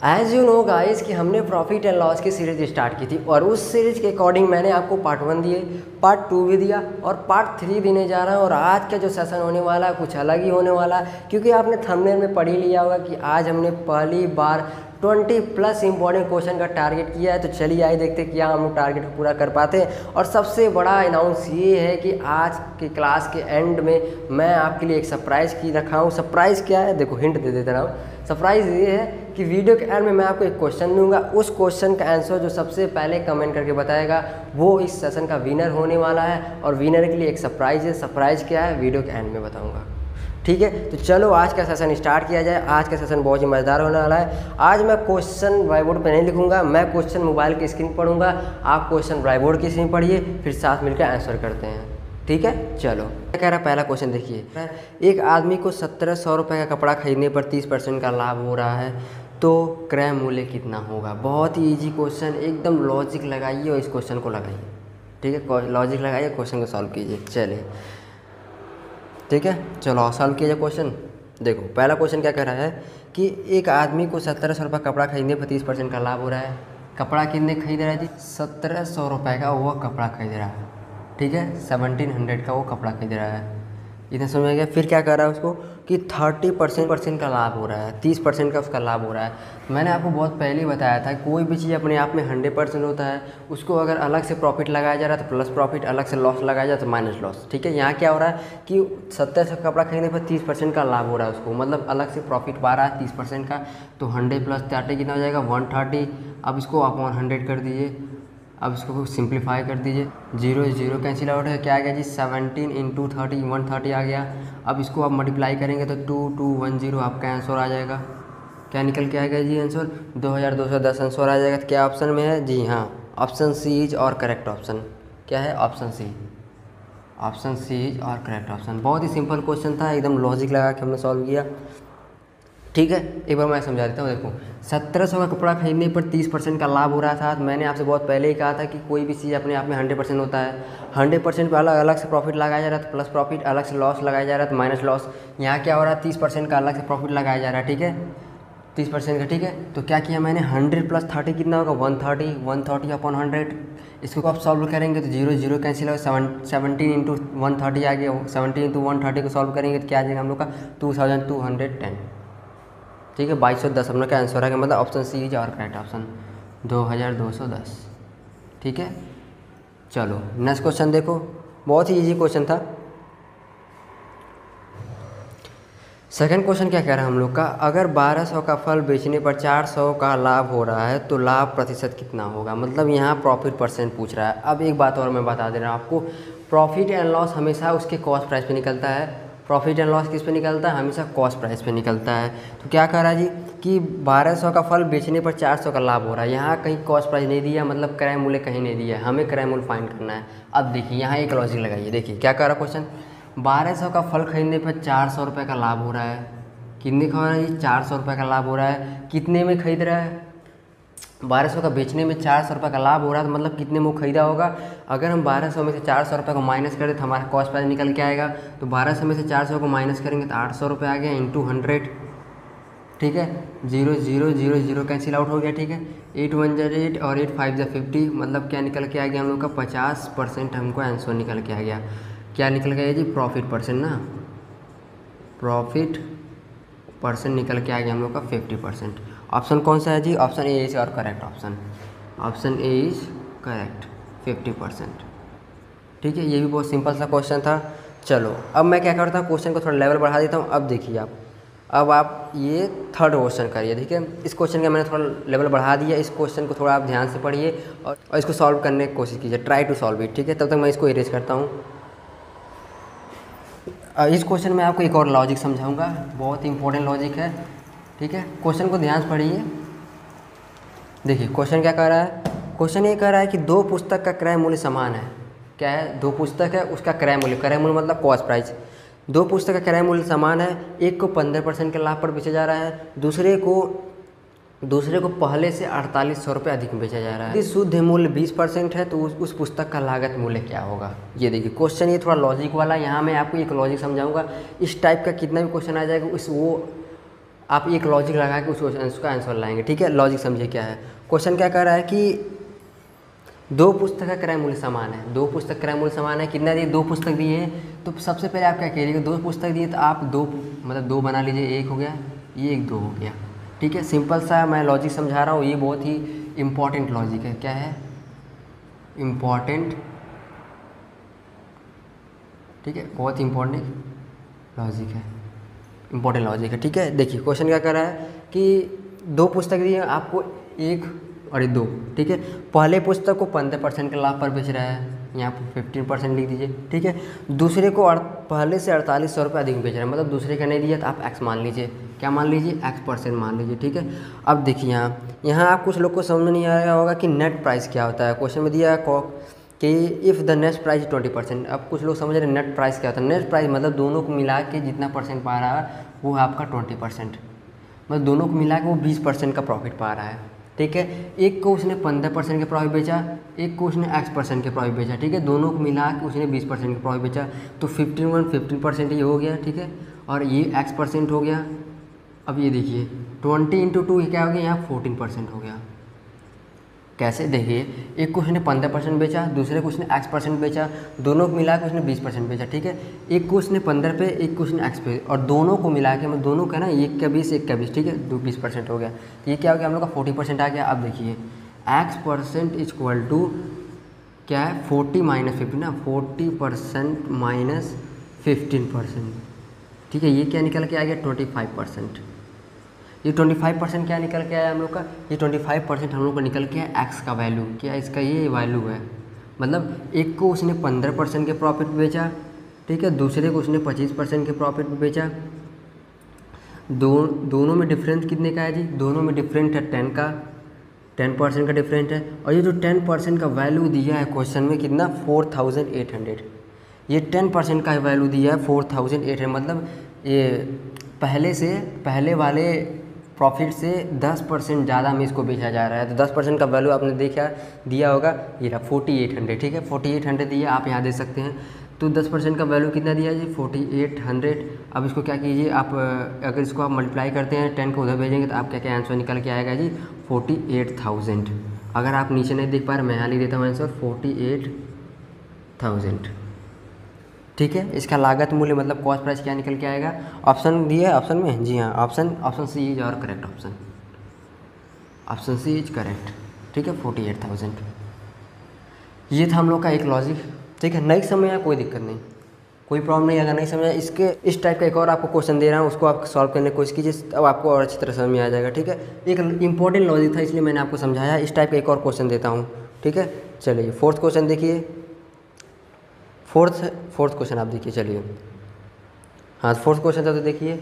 As you know guys कि हमने profit and loss की सीरीज स्टार्ट की थी और उस सीरीज के अकॉर्डिंग मैंने आपको पार्ट 1 दिए, पार्ट 2 भी दिया और पार्ट 3 देने जा रहा हूँ। और आज का जो सेशन होने वाला है कुछ अलग ही होने वाला है, क्योंकि आपने थंबनेल में पढ़ ही लिया होगा कि आज हमने पहली बार 20+ इंपॉर्टेंट क्वेश्चन का टारगेट किया है। तो चलिए आइए देखते हैं क्या हम लोग टारगेट को पूरा कर पाते हैं। और सबसे बड़ा अनाउंस ये है कि आज की क्लास के एंड में मैं आपके लिए एक सरप्राइज़ की रखा हूँ। सरप्राइज़ क्या है, देखो हिंट दे देता रहा हूँ। सरप्राइज़ ये है कि वीडियो के एंड में मैं आपको एक क्वेश्चन दूंगा, उस क्वेश्चन का आंसर जो सबसे पहले कमेंट करके बताएगा वो इस सेशन का विनर होने वाला है। और विनर के लिए एक सरप्राइज़ है। सरप्राइज़ क्या है वीडियो के एंड में बताऊंगा, ठीक है। तो चलो आज का सेशन स्टार्ट किया जाए। आज का सेशन बहुत ही मज़ेदार होने वाला है। आज मैं क्वेश्चन व्हाइट बोर्ड पर नहीं लिखूंगा, मैं क्वेश्चन मोबाइल की स्क्रीन पढ़ूंगा, आप क्वेश्चन व्हाइट बोर्ड की स्क्रीन पढ़िए, फिर साथ मिलकर आंसर करते हैं, ठीक है। चलो क्या कह रहा है, पहला क्वेश्चन देखिए। एक आदमी को 1700 रुपये का कपड़ा खरीदने पर 30% का लाभ हो रहा है, तो क्रय मूल्य कितना होगा। बहुत ही ईजी क्वेश्चन, एकदम लॉजिक लगाइए और इस क्वेश्चन को लगाइए, ठीक है। लॉजिक लगाइए, क्वेश्चन को सॉल्व कीजिए। चलिए ठीक है, चलो सॉल्व कीजिए क्वेश्चन। देखो पहला क्वेश्चन क्या कह रहा है कि एक आदमी को 1700 रुपये कपड़ा खरीदने पर 30% का लाभ हो रहा है। कपड़ा कितने खरीद रहा है जी, 1700 रुपये का वो कपड़ा खरीद रहा है, ठीक है। 1700 का वो कपड़ा खरीद रहा है, इतना समझ में गया। फिर क्या कर रहा है उसको कि 30% का लाभ हो रहा है, 30% का उसका लाभ हो रहा है। मैंने आपको बहुत पहले ही बताया था कोई भी चीज़ अपने आप में 100% होता है, उसको अगर अलग से प्रॉफिट लगाया जा रहा है तो प्लस प्रॉफिट, अलग से लॉस लगाया जाए तो माइनस लॉस, ठीक है। यहाँ क्या हो रहा है कि 1700 का कपड़ा खरीदने पर 30% का लाभ हो रहा है उसको, मतलब अलग से प्रॉफिट पा रहा है 30% का। तो 100 + 30 कितना हो जाएगा 130। अब इसको अपॉन 100 कर दीजिए, अब इसको सिंप्लीफाई कर दीजिए, 0 0 कैंसिल आउट है, क्या आ गया जी 17 × 30 130 आ गया। अब इसको आप मल्टीप्लाई करेंगे तो 2210 आपका आंसर आ जाएगा। क्या निकल के आएगा जी आंसर 2210 आंसर आ जाएगा। तो क्या ऑप्शन में है जी, हाँ option C is our correct option. क्या है option C, option C is our correct option. बहुत ही सिंपल क्वेश्चन था, एकदम लॉजिक लगा के हमने सॉल्व किया, ठीक है। एक बार मैं समझा देता हूँ। देखो 1700 का कपड़ा खरीदने पर 30% का लाभ हो रहा था। तो मैंने आपसे बहुत पहले ही कहा था कि कोई भी चीज़ अपने आप में 100% होता है। 100% पर अलग से प्रॉफिट लगाया जा रहा है तो प्लस प्रॉफिट, अलग से लॉस लगाया जा रहा है तो माइनस लॉस। यहाँ क्या हो रहा है 30% का अलग से प्रॉफिट लगाया जा रहा है, ठीक है, 30% का, ठीक है। तो क्या किया मैंने 100 + 30 कितना होगा 130, 130 अपॉन 100। इसको आप सॉल्व करेंगे तो 0 0 कैंसिल होगा, 17 × 130 आ गया। 17 × 130 को सॉल्व करेंगे तो क्या आ जाएगा हम लोग का 2210, ठीक है। 2210 हम लोग का आंसर है, मतलब option C is our correct option 2210, ठीक है। चलो नेक्स्ट क्वेश्चन देखो, बहुत ही इजी क्वेश्चन था। सेकंड क्वेश्चन क्या कह रहा है हम लोग का, अगर 1200 का फल बेचने पर 400 का लाभ हो रहा है तो लाभ प्रतिशत कितना होगा। मतलब यहाँ प्रॉफिट परसेंट पूछ रहा है। अब एक बात और मैं बता दे रहा हूँ आपको, प्रॉफिट एंड लॉस हमेशा उसके कॉस्ट प्राइस पे निकलता है। प्रॉफिट एंड लॉस किस पे निकलता है, हमेशा कॉस्ट प्राइस पे निकलता है। तो क्या कह रहा है जी कि 1200 का फल बेचने पर 400 का लाभ हो रहा है। यहाँ कहीं कॉस्ट प्राइस नहीं दिया, मतलब क्रय मूल्य कहीं नहीं दिया है, हमें क्रय मूल्य फाइंड करना है। अब देखिए यहाँ एक लॉजिक लगाइए, देखिए क्या कह रहा है क्वेश्चन, 1200 का फल खरीदने पर 400 रुपये का लाभ हो रहा है। कितने का हो रहा है जी 400 रुपये का लाभ हो रहा है। कितने में खरीद रहा है, 1200 का बेचने में 400 रुपये का लाभ हो रहा है, तो मतलब कितने में खरीदा होगा। अगर हम 1200 में से 400 रुपये को माइनस करें तो हमारा कॉस्ट प्राइस निकल के आएगा। तो 1200 में से 400 को माइनस करेंगे तो 800 रुपये आ गया इंटू 100, ठीक है। 0 0 0 0 कैंसिल आउट हो गया, ठीक है। 8 1 = 8 और 8 5 = 50, मतलब क्या निकल के आ गया हम लोग का 50% हमको आंसर निकल के आ गया। क्या निकल गया जी प्रॉफिट परसेंट ना, प्रॉफिट परसेंट निकल के आ गया हम लोग का 50%। ऑप्शन कौन सा है जी, option A is our correct option, option A is correct 50%, ठीक है। ये भी बहुत सिंपल सा क्वेश्चन था। चलो अब मैं क्या करता हूँ, क्वेश्चन को थोड़ा लेवल बढ़ा देता हूँ। अब देखिए अब आप ये थर्ड क्वेश्चन करिए, ठीक है। इस क्वेश्चन का मैंने थोड़ा लेवल बढ़ा दिया, इस क्वेश्चन को थोड़ा आप ध्यान से पढ़िए और इसको सॉल्व करने की कोशिश कीजिए, ट्राई टू सॉल्व इट, ठीक है। तब तक मैं इसको इरेज करता हूँ। इस क्वेश्चन में आपको एक और लॉजिक समझाऊंगा, बहुत इंपॉर्टेंट लॉजिक है, ठीक है। क्वेश्चन को ध्यान से पढ़िए। देखिए क्वेश्चन क्या कह रहा है, क्वेश्चन ये कह रहा है कि दो पुस्तक का क्रय मूल्य समान है। क्या है, दो पुस्तक है उसका क्रय मूल्य मतलब कॉस्ट प्राइस। दो पुस्तक का क्रय मूल्य समान है, एक को 15% के लाभ पर बेचा जा रहा है, दूसरे को पहले से 4800 रुपये अधिक बेचा जा रहा है। यदि शुद्ध मूल्य 20% है तो उस पुस्तक का लागत मूल्य क्या होगा। ये देखिए क्वेश्चन ये थोड़ा लॉजिक वाला, यहाँ मैं आपको एक लॉजिक समझाऊंगा। इस टाइप का कितना भी क्वेश्चन आ जाएगा वो आप एक लॉजिक लगा के उसका आंसर लाएंगे। ठीक है, लॉजिक समझिए क्या है। क्वेश्चन क्या कर रहा है कि दो पुस्तक का क्रय मूल्य समान है, दो पुस्तक क्रय मूल्य समान है, कितना दिए, दो पुस्तक दिए हैं। तो सबसे पहले आप क्या करिएगा, दो पुस्तक दिए तो आप दो मतलब दो बना लीजिए, एक हो गया, ये एक दो हो गया। ठीक है, सिंपल सा मैं लॉजिक समझा रहा हूँ, ये बहुत ही इम्पॉर्टेंट लॉजिक है। क्या है, इम्पॉर्टेंट, ठीक है, बहुत इम्पॉर्टेंट लॉजिक है, इम्पॉर्टेंट लॉजिक है। ठीक है, देखिए क्वेश्चन क्या कर रहा है कि दो पुस्तक दिए आपको, एक और ये दो। ठीक है, पहले पुस्तक को 15% के लाभ पर बेच रहा है, यहाँ पर 15% लिख दीजिए। ठीक है, दूसरे को पहले से 4800 रुपये अधिक बेच रहा है, मतलब दूसरे का नहीं दिया तो आप एक्स मान लीजिए। क्या मान लीजिए, x% मान लीजिए। ठीक है, अब देखिए यहाँ आप कुछ लोग को समझ में नहीं आ रहा होगा कि नेट प्राइस क्या होता है। क्वेश्चन में दिया है कि इफ़ द नेट प्राइस 20%। अब कुछ लोग समझ रहे हैं नेट प्राइस क्या होता है। नेट प्राइस मतलब दोनों को मिला के जितना परसेंट पा रहा है वो है आपका 20%, मतलब दोनों को मिला के वो 20% का प्रॉफिट पा रहा है। ठीक है, एक को उसने 15% के प्रॉफिट बेचा, एक को उसने x% के प्रॉफिट बेचा। ठीक है, दोनों को मिला के उसने 20% के प्रॉफिट बेचा, तो 15% ये हो गया। ठीक है, और ये x% हो गया। अब ये देखिए 20 × 2 क्या हो गया, यहाँ 14% हो गया। कैसे, देखिए एक को उसने 15% बेचा, दूसरे को उसने x% बेचा, दोनों को मिला के उसने 20% बेचा। ठीक है, एक को उसने 15 पे, एक को उसने x पे, और दोनों को मिला के, मतलब दोनों का ना, एक का 20 एक का 20। ठीक है, 20% हो गया। ये क्या हो गया हम लोग का 40% आ गया। अब देखिए x% इक्वल टू क्या है, 40 - 50 ना, 40% माइनस 15%। ठीक है, ये क्या निकल के आ गया, 25%। ये 25% क्या निकल के आया हम लोग का, ये 25% हम लोग का निकल के आया एक्स का वैल्यू। क्या इसका ये वैल्यू है, मतलब एक को उसने 15% के प्रॉफिट बेचा। ठीक है, दूसरे को उसने 25% के प्रॉफिट बेचा। दोनों में डिफरेंस कितने का है जी, दोनों में डिफरेंट है 10% का डिफरेंट है। और ये जो 10% का वैल्यू दिया है क्वेश्चन में कितना, 4800। ये 10% का वैल्यू दिया है 4800, मतलब ये पहले वाले प्रॉफिट से 10% ज़्यादा में इसको बेचा जा रहा है। तो 10% का वैल्यू आपने देखा दिया होगा, ये रहा 4800। ठीक है, 4800 दिया, आप यहाँ दे सकते हैं। तो 10% का वैल्यू कितना दिया जी, 4800। अब इसको क्या कीजिए आप, अगर इसको आप मल्टीप्लाई करते हैं 10 को उधर भेजेंगे तो आपका क्या आंसर निकल के आएगा जी, 48,000। अगर आप नीचे नहीं देख पा रहे, मैं यहाँ लिख देता हूँ आंसर 48,000। ठीक है, इसका लागत मूल्य मतलब कॉस्ट प्राइस क्या निकल के आएगा, ऑप्शन दिया है ऑप्शन में, जी हाँ, option C is our correct option, option C is correct. ठीक है, 48,000। ये था हम लोग का एक लॉजिक। ठीक है, नहीं समझा कोई दिक्कत नहीं, कोई प्रॉब्लम नहीं। अगर नहीं समझा, इसके इस टाइप का एक और आपको क्वेश्चन दे रहा हूँ, उसको आप सॉल्व करने की कोशिश कीजिए, अब आपको और अच्छी तरह समझ में आ जाएगा। ठीक है, एक इंपॉर्टेंट लॉजिक था इसलिए मैंने आपको समझाया। इस टाइप का एक और क्वेश्चन देता हूँ। ठीक है, चलिए फोर्थ क्वेश्चन देखिए। फोर्थ क्वेश्चन आप देखिए, चलिए हाँ, फोर्थ क्वेश्चन था तो देखिए।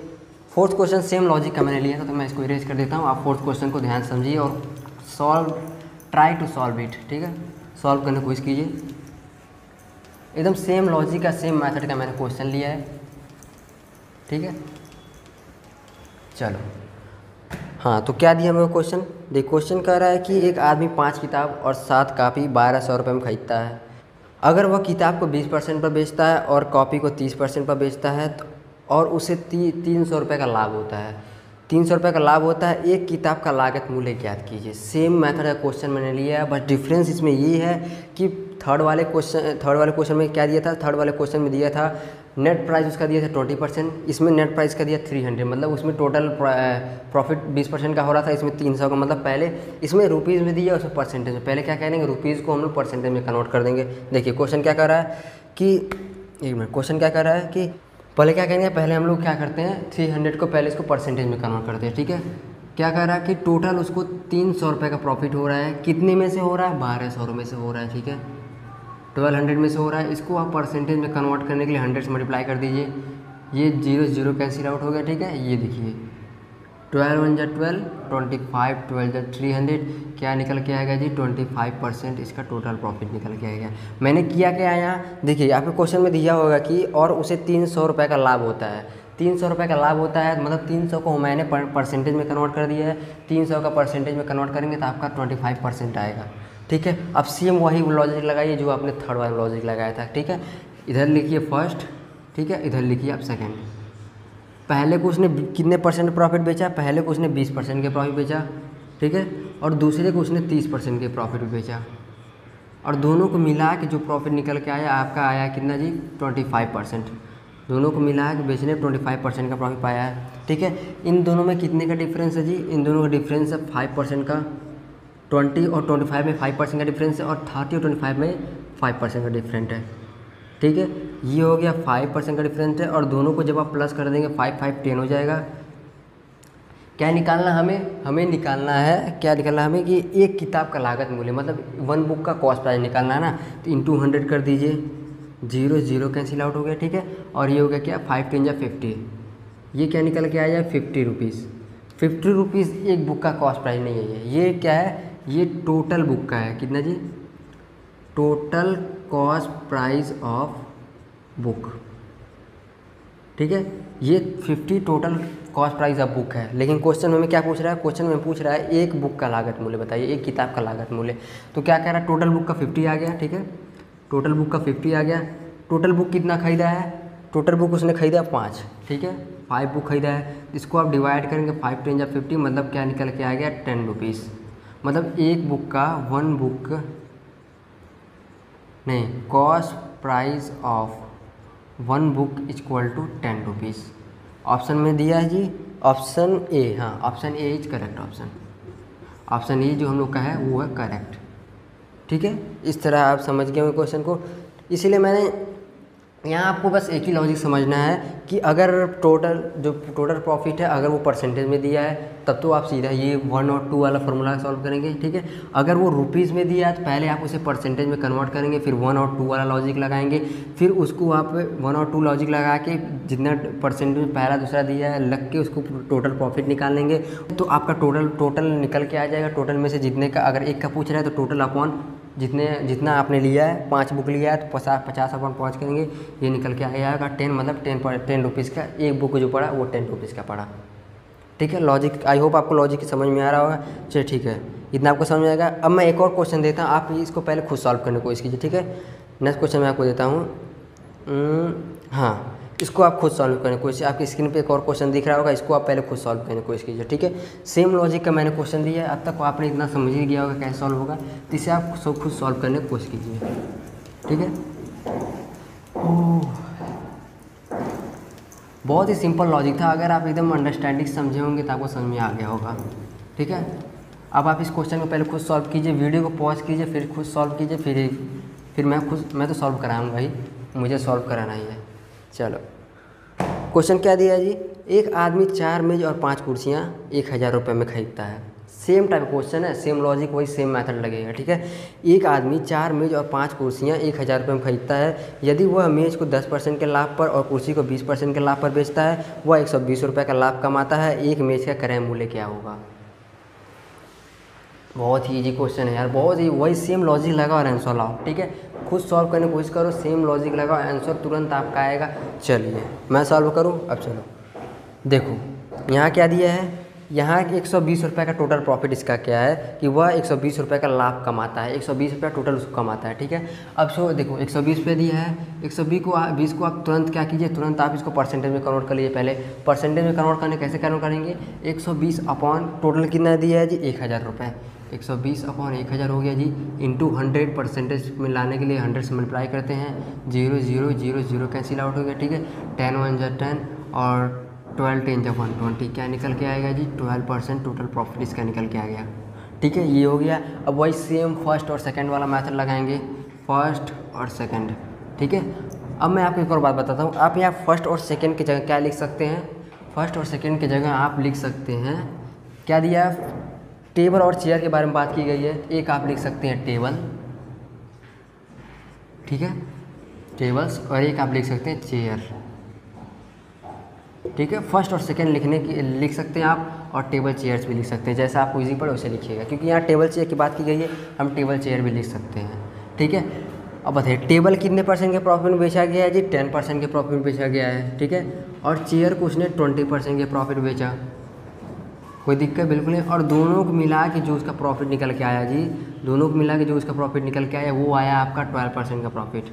फोर्थ क्वेश्चन सेम लॉजिक का मैंने लिया था, तो मैं इसको इरेज कर देता हूँ। आप फोर्थ क्वेश्चन को ध्यान समझिए और ट्राई टू सॉल्व इट। ठीक है, सॉल्व करने की कोशिश कीजिए। एकदम सेम लॉजिक का, सेम मेथड का मैंने क्वेश्चन लिया है। ठीक है, चलो हाँ, तो क्या दिया मेरे को क्वेश्चन, देखिए क्वेश्चन कह रहा है कि एक आदमी 5 किताब और 7 कॉपी 1200 रुपये में खरीदता है। अगर वह किताब को 20% पर बेचता है और कॉपी को 30% पर बेचता है तो, और उसे 300 रुपये का लाभ होता है, 300 रुपये का लाभ होता है, एक किताब का लागत मूल्य ज्ञात कीजिए। सेम मेथड का क्वेश्चन मैंने लिया है, बस डिफरेंस इसमें ये है कि थर्ड वाले क्वेश्चन में क्या दिया था, थर्ड वाले क्वेश्चन में दिया था नेट प्राइस उसका दिया था 20%, इसमें नेट प्राइस का दिया 300, मतलब उसमें टोटल प्रॉफिट 20% का हो रहा था, इसमें 300 का, मतलब पहले इसमें रुपीज़ में दिया, उसमें परसेंटेज में। पहले क्या करेंगे, रुपीज़ को हम लोग परसेंटेज में कन्वर्ट कर देंगे। देखिए क्वेश्चन क्या कर रहा है कि, एक मिनट, क्वेश्चन क्या कर रहा है कि पहले क्या करेंगे, पहले हम लोग क्या करते हैं 300 को पहले इसको परसेंटेज में कन्वर्ट करते हैं। ठीक है, क्या कर रहा है कि टोटल उसको 300 रुपये का प्रॉफिट हो रहा है, कितने में से हो रहा है, 1200 में से हो रहा है। ठीक है, 1200 में से हो रहा है, इसको आप परसेंटेज में कन्वर्ट करने के लिए 100 से मल्टीप्लाई कर दीजिए, ये 0 0 कैंसिल आउट हो गया। ठीक है, ये देखिए 12 1 12, 25 12 300, क्या निकल के आएगा जी, 25% इसका टोटल प्रॉफिट निकल के आएगा। मैंने किया क्या यहाँ देखिए, आपके क्वेश्चन में दिया होगा कि और उसे 300 रुपये का लाभ होता है, 300 रुपये का लाभ होता है, मतलब 300 को मैंने परसेंटेज में कन्वर्ट कर दिया है, 300 का परसेंटेज में कन्वर्ट करेंगे तो आपका 25% आएगा। ठीक है, अब सेम वही लॉजिक लगाइए जो आपने थर्ड वाला लॉजिक लगाया था। ठीक है, इधर लिखिए फर्स्ट, ठीक है, इधर लिखिए आप सेकेंड। पहले को उसने कितने परसेंट प्रॉफिट बेचा, पहले को उसने 20% के प्रॉफिट बेचा, ठीक है, और दूसरे को उसने 30% के प्रॉफिट बेचा, और दोनों को मिला के जो प्रॉफिट निकल के आया आपका आया कितना जी 25%। दोनों को मिला के बेचने 25% का प्रॉफिट पाया है, ठीक है। इन दोनों में कितने का डिफरेंस है जी, इन दोनों का डिफरेंस है 5% का। 20 और 25 में 5% का डिफरेंस है, और 30 और 25 में 5% का डिफरेंट है, ठीक है। ये हो गया 5% का डिफरेंस है, और दोनों को जब आप प्लस कर देंगे 5 5 10 हो जाएगा। क्या निकालना हमें निकालना है, क्या निकालना हमें कि एक किताब का लागत मूल्य, मतलब 1 बुक का कॉस्ट प्राइस निकालना है ना। तो इंटू 100 कर दीजिए, 0 0 कैंसिल आउट हो गया, ठीक है। और ये हो गया क्या 5 10 या 50, ये क्या निकल के आया 50 रुपीज़। 50 रुपीज़ एक बुक का कॉस्ट प्राइस नहीं है, ये क्या है, ये टोटल बुक का है। कितना जी, total cost price of book, ठीक है। ये 50 total cost price of book है। लेकिन क्वेश्चन में क्या पूछ रहा है, क्वेश्चन में पूछ रहा है एक बुक का लागत मूल्य बताइए, एक किताब का लागत मूल्य। तो क्या कह रहा है, टोटल बुक का 50 आ गया, ठीक है, टोटल बुक का 50 आ गया। टोटल बुक कितना खरीदा है, टोटल बुक उसने खरीदा 5, ठीक है, 5 बुक खरीदा है। इसको आप डिवाइड करेंगे 5 10 या 50, मतलब क्या निकल के आ गया 10 रुपीज़। मतलब एक बुक का 1 बुक नहीं, cost price of 1 book equal to 10 rupees. Option में दिया है जी ऑप्शन ए, हाँ option A is correct option. Option A जो हम लोग का है वो है करेक्ट, ठीक है। इस तरह आप समझ गए होंगे क्वेश्चन को। इसीलिए मैंने यहाँ आपको बस एक ही लॉजिक समझना है कि अगर टोटल प्रॉफिट है अगर वो परसेंटेज में दिया है तब तो आप सीधा ये 1 और 2 वाला फॉर्मूला सॉल्व करेंगे, ठीक है। अगर वो रुपीज़ में दिया है तो पहले आप उसे परसेंटेज में कन्वर्ट करेंगे, फिर 1 और 2 वाला लॉजिक लगाएंगे, फिर उसको आप 1 और 2 लॉजिक लगा के जितना परसेंटेज पहला दूसरा दिया है लग के उसको टोटल प्रॉफिट निकाल लेंगे। तो आपका टोटल निकल के आ जाएगा। टोटल में से जितने का अगर एक का पूछ रहा है तो टोटल अपॉन जितना आपने लिया है, 5 बुक लिया है तो 50 अपॉन 5 करेंगे, ये निकल के आ जाएगा 10, मतलब 10 रुपीज़ का एक बुक जो पड़ा वो 10 रुपीज़ का पड़ा, ठीक है। लॉजिक आई होप आपको लॉजिक समझ में आ रहा होगा। चलिए ठीक है, इतना आपको समझ में आएगा। अब मैं एक और क्वेश्चन देता हूँ, आप इसको पहले खुद सॉल्व करने की कोशिश कीजिए, ठीक है। नेक्स्ट क्वेश्चन मैं आपको देता हूँ, हाँ इसको आप खुद सॉल्व करने की कोशिश, आपकी स्क्रीन पे एक और क्वेश्चन दिख रहा होगा, इसको आप पहले खुद सॉल्व करने की कोशिश कीजिए, ठीक है। सेम लॉजिक का मैंने क्वेश्चन दिया है, अब तक आपने इतना समझ ही गया होगा कैसे सॉल्व होगा, तो इसे आप खुद सॉल्व करने की कोशिश कीजिए, ठीक है। बहुत ही सिंपल लॉजिक था, अगर आप एकदम अंडरस्टैंडिंग समझे होंगे तो आपको समझ में आ गया होगा, ठीक है। अब आप इस क्वेश्चन को पहले खुद सॉल्व कीजिए, वीडियो को पॉज कीजिए, फिर खुद सॉल्व कीजिए, फिर मैं तो सॉल्व कराऊंगा ही, मुझे सॉल्व कराना ही है। चलो क्वेश्चन क्या दिया है जी, एक आदमी 4 मेज और 5 कुर्सियाँ 1000 रुपये में खरीदता है। सेम टाइप क्वेश्चन है, सेम लॉजिक, वही सेम मेथड लगेगा, ठीक है। एक आदमी 4 मेज और 5 कुर्सियाँ 1000 रुपये में खरीदता है। यदि वह मेज को 10% के लाभ पर और कुर्सी को 20% के लाभ पर बेचता है, वह 120 रुपये का लाभ कमाता है। एक मेज का क्रय मूल्य क्या होगा। बहुत ही इजी क्वेश्चन है यार, बहुत ही वही सेम लॉजिक लगा और आंसर लाओ, ठीक है। खुद सॉल्व करने की कोशिश करो, सेम लॉजिक लगाओ, आंसर तुरंत आपका आएगा। चलिए मैं सॉल्व करूं। अब चलो देखो यहाँ क्या दिया है, यहाँ 120 रुपये का टोटल प्रॉफिट इसका क्या है कि वह 120 रुपये का लाभ कमाता है, 120 रुपये टोटल उसको कमाता है, ठीक है। अब सो देखो 120 रुपये दिया है, 120 को आप तुरंत क्या कीजिए, तुरंत आप इसको परसेंटेज में कन्वर्ट कर लीजिए। पहले परसेंटेज में कन्वर्ट करने कैसे कन्वर्ट करेंगे, 120 अपॉन टोटल कितना दिया है जी 1000 रुपये, 120 अपॉन 1000 हो गया जी, इंटू 100 परसेंटेज में लाने के लिए 100 से मल्टीप्लाई करते हैं, 0 0 0 0 कैंसिल आउट हो गया, ठीक है। 10 1 जा 10 और 12 10 जा 120, क्या निकल के आएगा जी 12% टोटल प्रॉफिट इसका निकल के आ गया, ठीक है। ये हो गया। अब वही सेम फर्स्ट और सेकंड वाला मेथड लगाएंगे, फर्स्ट और सेकंड, ठीक है। अब मैं आपको एक और बात बताता हूँ, आप यहाँ फर्स्ट और सेकंड की जगह क्या लिख सकते हैं, फर्स्ट और सेकंड की जगह आप लिख सकते हैं, क्या दिया है, टेबल और चेयर के बारे में बात की गई है। एक आप लिख सकते हैं टेबल, ठीक है, टेबल्स, और एक आप लिख सकते हैं चेयर, ठीक है। फर्स्ट और सेकंड लिख सकते हैं आप, और टेबल चेयर्स भी लिख सकते हैं, जैसा आपको इजी पड़े वैसे लिखिएगा, क्योंकि यहाँ टेबल चेयर की बात की गई है, हम टेबल चेयर भी लिख सकते हैं, ठीक है। अब बताइए टेबल कितने % के प्रॉफिट में बेचा गया है जी, 10% के प्रॉफिट में बेचा गया है, ठीक है। और चेयर को उसने 20% के प्रॉफिट बेचा, कोई दिक्कत बिल्कुल नहीं। और दोनों को मिला के जो उसका प्रॉफिट निकल के आया जी, दोनों को मिला के जो उसका प्रॉफिट निकल के आया वो आया आपका 12% का प्रॉफिट,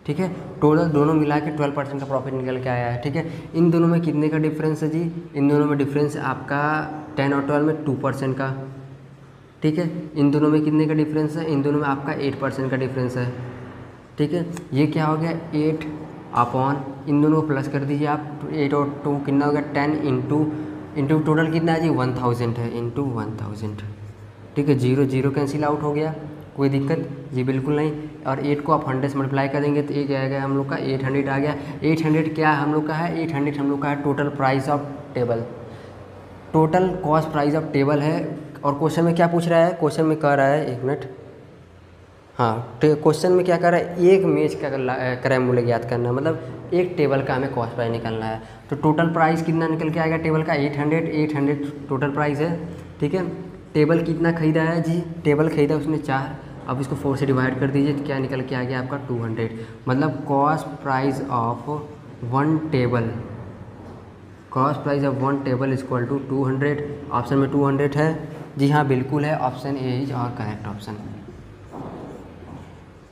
ठीक है। टोटल दोनों मिला के 12% का प्रॉफिट निकल के आया है, ठीक है। इन दोनों में कितने का डिफरेंस है जी? इन दोनों में डिफरेंस आपका 10 और 12 में 2% का, ठीक है। इन दोनों में कितने का डिफरेंस है? इन दोनों में आपका 8% का डिफरेंस है, ठीक है। ये क्या हो गया? 8 अपॉन, इन दोनों को प्लस कर दीजिए आप, 8 और 2 कितना हो गया? 10 इंटू टोटल कितना है जी? 1000 है, इंटू 1000, ठीक है। 0 0 कैंसिल आउट हो गया, कोई दिक्कत जी बिल्कुल नहीं। और 8 को आप 100 से मल्टीप्लाई करेंगे तो ये क्या आ गया हम लोग का? 800 आ गया। 800 क्या हम लोग का है? 800 हम लोग का है total price of table, total cost price of table है। और क्वेश्चन में क्या पूछ रहा है? क्वेश्चन में कह रहा है, एक मिनट, हाँ, क्वेश्चन में क्या कर रहा है? एक मेज का क्रय मूल्य ज्ञात करना है, मतलब एक टेबल का हमें कॉस्ट प्राइस निकालना है। तो टोटल प्राइस कितना निकल के आएगा टेबल का? 800 टोटल प्राइस है, ठीक है। टेबल कितना खरीदा है जी? टेबल खरीदा उसने 4, अब इसको 4 से डिवाइड कर दीजिए तो क्या निकल के आ गया आपका? 200, मतलब cost price of 1 table, cost price of 1 table is equal to 200। Option में 200 है जी हाँ, बिल्कुल है, option A is our correct option,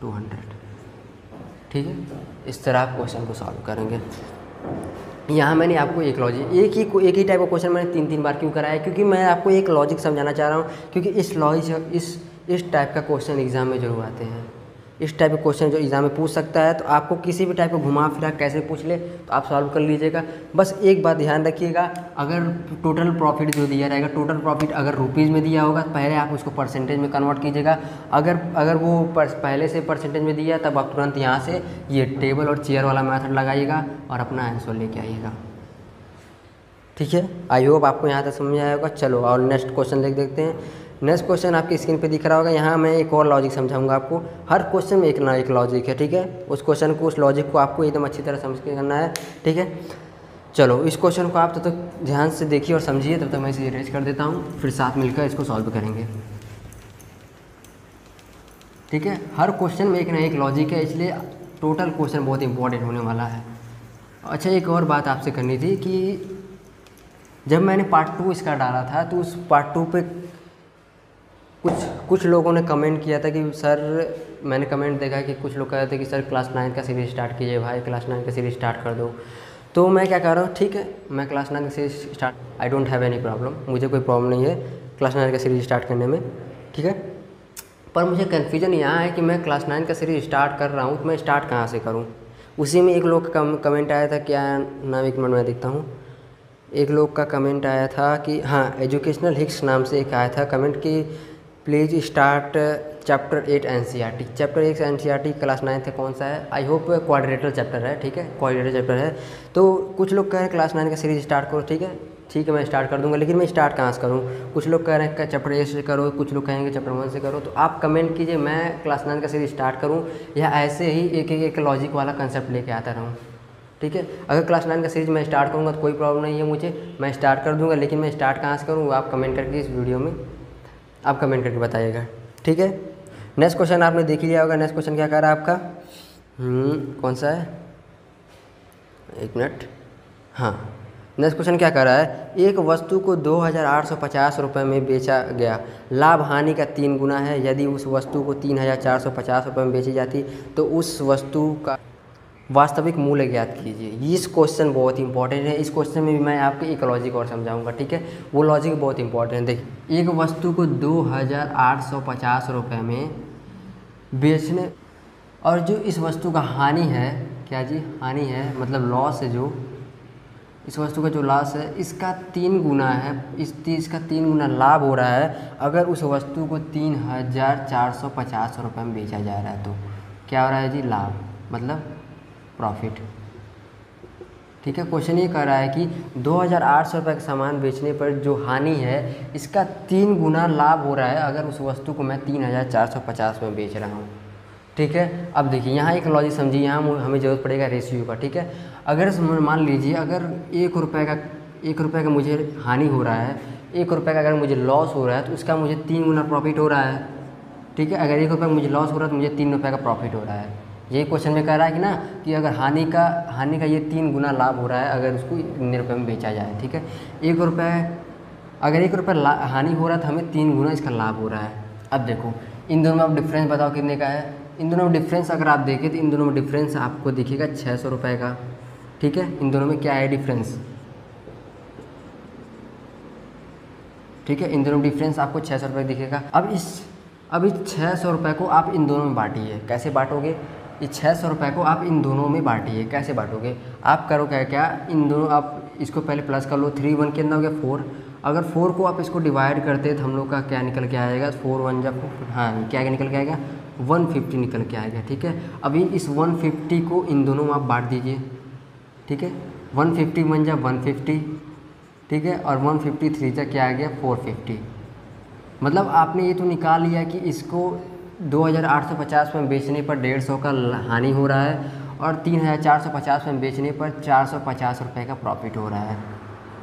200, ठीक है। इस तरह आप क्वेश्चन को सॉल्व करेंगे। यहाँ मैंने आपको एक लॉजिक, एक ही टाइप का क्वेश्चन मैंने 3 बार क्यों कराया? क्योंकि मैं आपको एक लॉजिक समझाना चाह रहा हूँ, क्योंकि इस लॉजिक इस टाइप का क्वेश्चन एग्जाम में जरूर आते हैं। इस टाइप के क्वेश्चन जो एग्जाम में पूछ सकता है, तो आपको किसी भी टाइप का घुमा फिरा कैसे पूछ ले तो आप सॉल्व कर लीजिएगा। बस एक बात ध्यान रखिएगा, अगर टोटल प्रॉफिट जो दिया रहेगा, टोटल प्रॉफिट अगर रुपीज़ में दिया होगा तो पहले आप उसको परसेंटेज में कन्वर्ट कीजिएगा। अगर वो पहले से परसेंटेज में दिया तब आप तुरंत यहाँ से ये टेबल और चेयर वाला मेथड लगाइएगा और अपना आंसर लेके आइएगा, ठीक है। आई होप आपको यहाँ तक समझ आया होगा। चलो और नेक्स्ट क्वेश्चन देखते हैं। नेक्स्ट क्वेश्चन आपकी स्क्रीन पे दिख रहा होगा। यहाँ मैं एक और लॉजिक समझाऊंगा आपको। हर क्वेश्चन में एक ना एक लॉजिक है, ठीक है। उस क्वेश्चन को, उस लॉजिक को आपको एकदम अच्छी तरह समझ के करना है, ठीक है। चलो इस क्वेश्चन को आप तब तक ध्यान से देखिए और समझिए, तब तक मैं इसे इरेज कर देता हूँ, फिर साथ मिलकर इसको सॉल्व करेंगे, ठीक है। हर क्वेश्चन में एक ना एक लॉजिक है, इसलिए टोटल क्वेश्चन बहुत इंपॉर्टेंट होने वाला है। अच्छा, एक और बात आपसे करनी थी कि जब मैंने पार्ट 2 इसका डाला था तो उस पार्ट 2 पे कुछ लोगों ने कमेंट किया था कि सर, मैंने कमेंट देखा कि कुछ लोग कह रहे थे कि सर क्लास 9 का सीरीज स्टार्ट कीजिए भाई, क्लास 9 का सीरीज स्टार्ट कर दो। तो मैं क्या कर रहा हूँ, ठीक है, मैं क्लास 9 का series start, I don't have any problem, मुझे कोई प्रॉब्लम नहीं है क्लास 9 का सीरीज स्टार्ट करने में, ठीक है। पर मुझे कन्फ्यूजन यहाँ है कि मैं क्लास 9 का सीरीज स्टार्ट कर रहा हूँ तो मैं स्टार्ट कहाँ से करूँ। उसी में एक लोग का कमेंट आया था, क्या नाम, एक मिनट में देखता हूँ। एक लोग का कमेंट आया था कि हाँ, एजुकेशनल हिक्स नाम से एक आया था कमेंट कि please start chapter 8 NCERT. Chapter 8 NCERT class 9 का कौन सा है? आई होप क्वाड्रेटर चैप्टर है, ठीक है, क्वाड्रेटर चैप्टर है। तो कुछ लोग कह रहे हैं क्लास 9 का सीरीज स्टार्ट करो, ठीक है, ठीक है, मैं स्टार्ट कर दूंगा, लेकिन मैं स्टार्ट कहाँ से करूँ? कुछ लोग कह रहे हैं चैप्टर 8 से करो, कुछ लोग कहेंगे चैप्टर 1 से करो। तो आप कमेंट कीजिए, मैं क्लास 9 का सीरीज स्टार्ट करूँ या ऐसे ही एक लॉजिक वाला कंसेप्ट लेके आता रहूँ, ठीक है। अगर क्लास 9 का सीरीज मैं स्टार्ट करूँगा तो कोई प्रॉब्लम नहीं है मुझे, मैं स्टार्ट कर दूँगा, लेकिन मैं स्टार्ट कहाँ से करूँ आप कमेंट करके इस वीडियो में आप कमेंट करके बताइएगा, ठीक है। नेक्स्ट क्वेश्चन आपने देख लिया होगा। नेक्स्ट क्वेश्चन क्या कह रहा है आपका? कौन सा है, एक मिनट, हाँ, नेक्स्ट क्वेश्चन क्या कह रहा है? एक वस्तु को 2850 रुपये में बेचा गया, लाभ हानि का 3 गुना है। यदि उस वस्तु को 3450 रुपये में बेची जाती तो उस वस्तु का वास्तविक मूल्य ज्ञात कीजिए। इस क्वेश्चन बहुत इंपॉर्टेंट है। इस क्वेश्चन में भी मैं आपको एक लॉजिक और समझाऊंगा, ठीक है। वो लॉजिक बहुत इंपॉर्टेंट है। देखिए, एक वस्तु को 2850 रुपये में बेचने, और जो इस वस्तु का हानि है, क्या जी, हानि है मतलब लॉस है, जो इस वस्तु का जो लॉस है इसका 3 गुना है, इसका 3 गुना लाभ हो रहा है अगर उस वस्तु को 3450 रुपये में बेचा जा रहा है। तो क्या हो रहा है जी? लाभ, मतलब प्रॉफिट, ठीक है। क्वेश्चन ये कह रहा है कि 2800 रुपये का सामान बेचने पर जो हानि है इसका 3 गुना लाभ हो रहा है अगर उस वस्तु को मैं 3450 में बेच रहा हूँ, ठीक है। अब देखिए, यहाँ एक लॉजिक समझिए, यहाँ हमें ज़रूरत पड़ेगा रेशियो का, ठीक है। अगर मान लीजिए अगर 1 रुपये का मुझे हानि हो रहा है, 1 रुपये का अगर मुझे लॉस हो रहा है तो उसका मुझे 3 गुना प्रॉफिट हो रहा है, ठीक है। अगर 1 रुपये का मुझे लॉस हो रहा है तो मुझे 3 रुपये का प्रॉफिट हो रहा है। यही क्वेश्चन में कह रहा है कि ना, कि अगर हानि का ये 3 गुना लाभ हो रहा है अगर उसको इतने रुपये में बेचा जाए, ठीक है। 1 रुपये, अगर 1 रुपये हानि हो रहा है तो हमें 3 गुना इसका लाभ हो रहा है। अब देखो, इन दोनों में आप डिफरेंस बताओ कितने का है। इन दोनों में डिफरेंस अगर आप देखें तो इन दोनों में डिफरेंस आपको दिखेगा 600 रुपये का। ठीक है, इन दोनों में क्या है डिफरेंस, ठीक है, इन दोनों में डिफरेंस आपको 600 रुपये दिखेगा। अब इस 600 रुपये को आप इन दोनों में बांटिए। कैसे बांटोगे, इस 600 रुपये को आप इन दोनों में बांटिए। कैसे बांटोगे, आप करो क्या इन दोनों, आप इसको पहले प्लस कर लो। 3 1 कितना हो गया 4। अगर 4 को आप इसको डिवाइड करते तो हम लोग का क्या निकल के आएगा, 4 1 जब, हाँ क्या निकल के आएगा 150 निकल के आएगा। ठीक है, अभी इस 150 को इन दोनों में आप बांट दीजिए। ठीक है, 150 1 जा 150, ठीक है, और 153 जा क्या आ गया 450। मतलब आपने ये तो निकाल लिया कि इसको 2850 में बेचने पर 150 का हानि हो रहा है और 3450 में बेचने पर 450 रुपये का प्रॉफिट हो रहा है।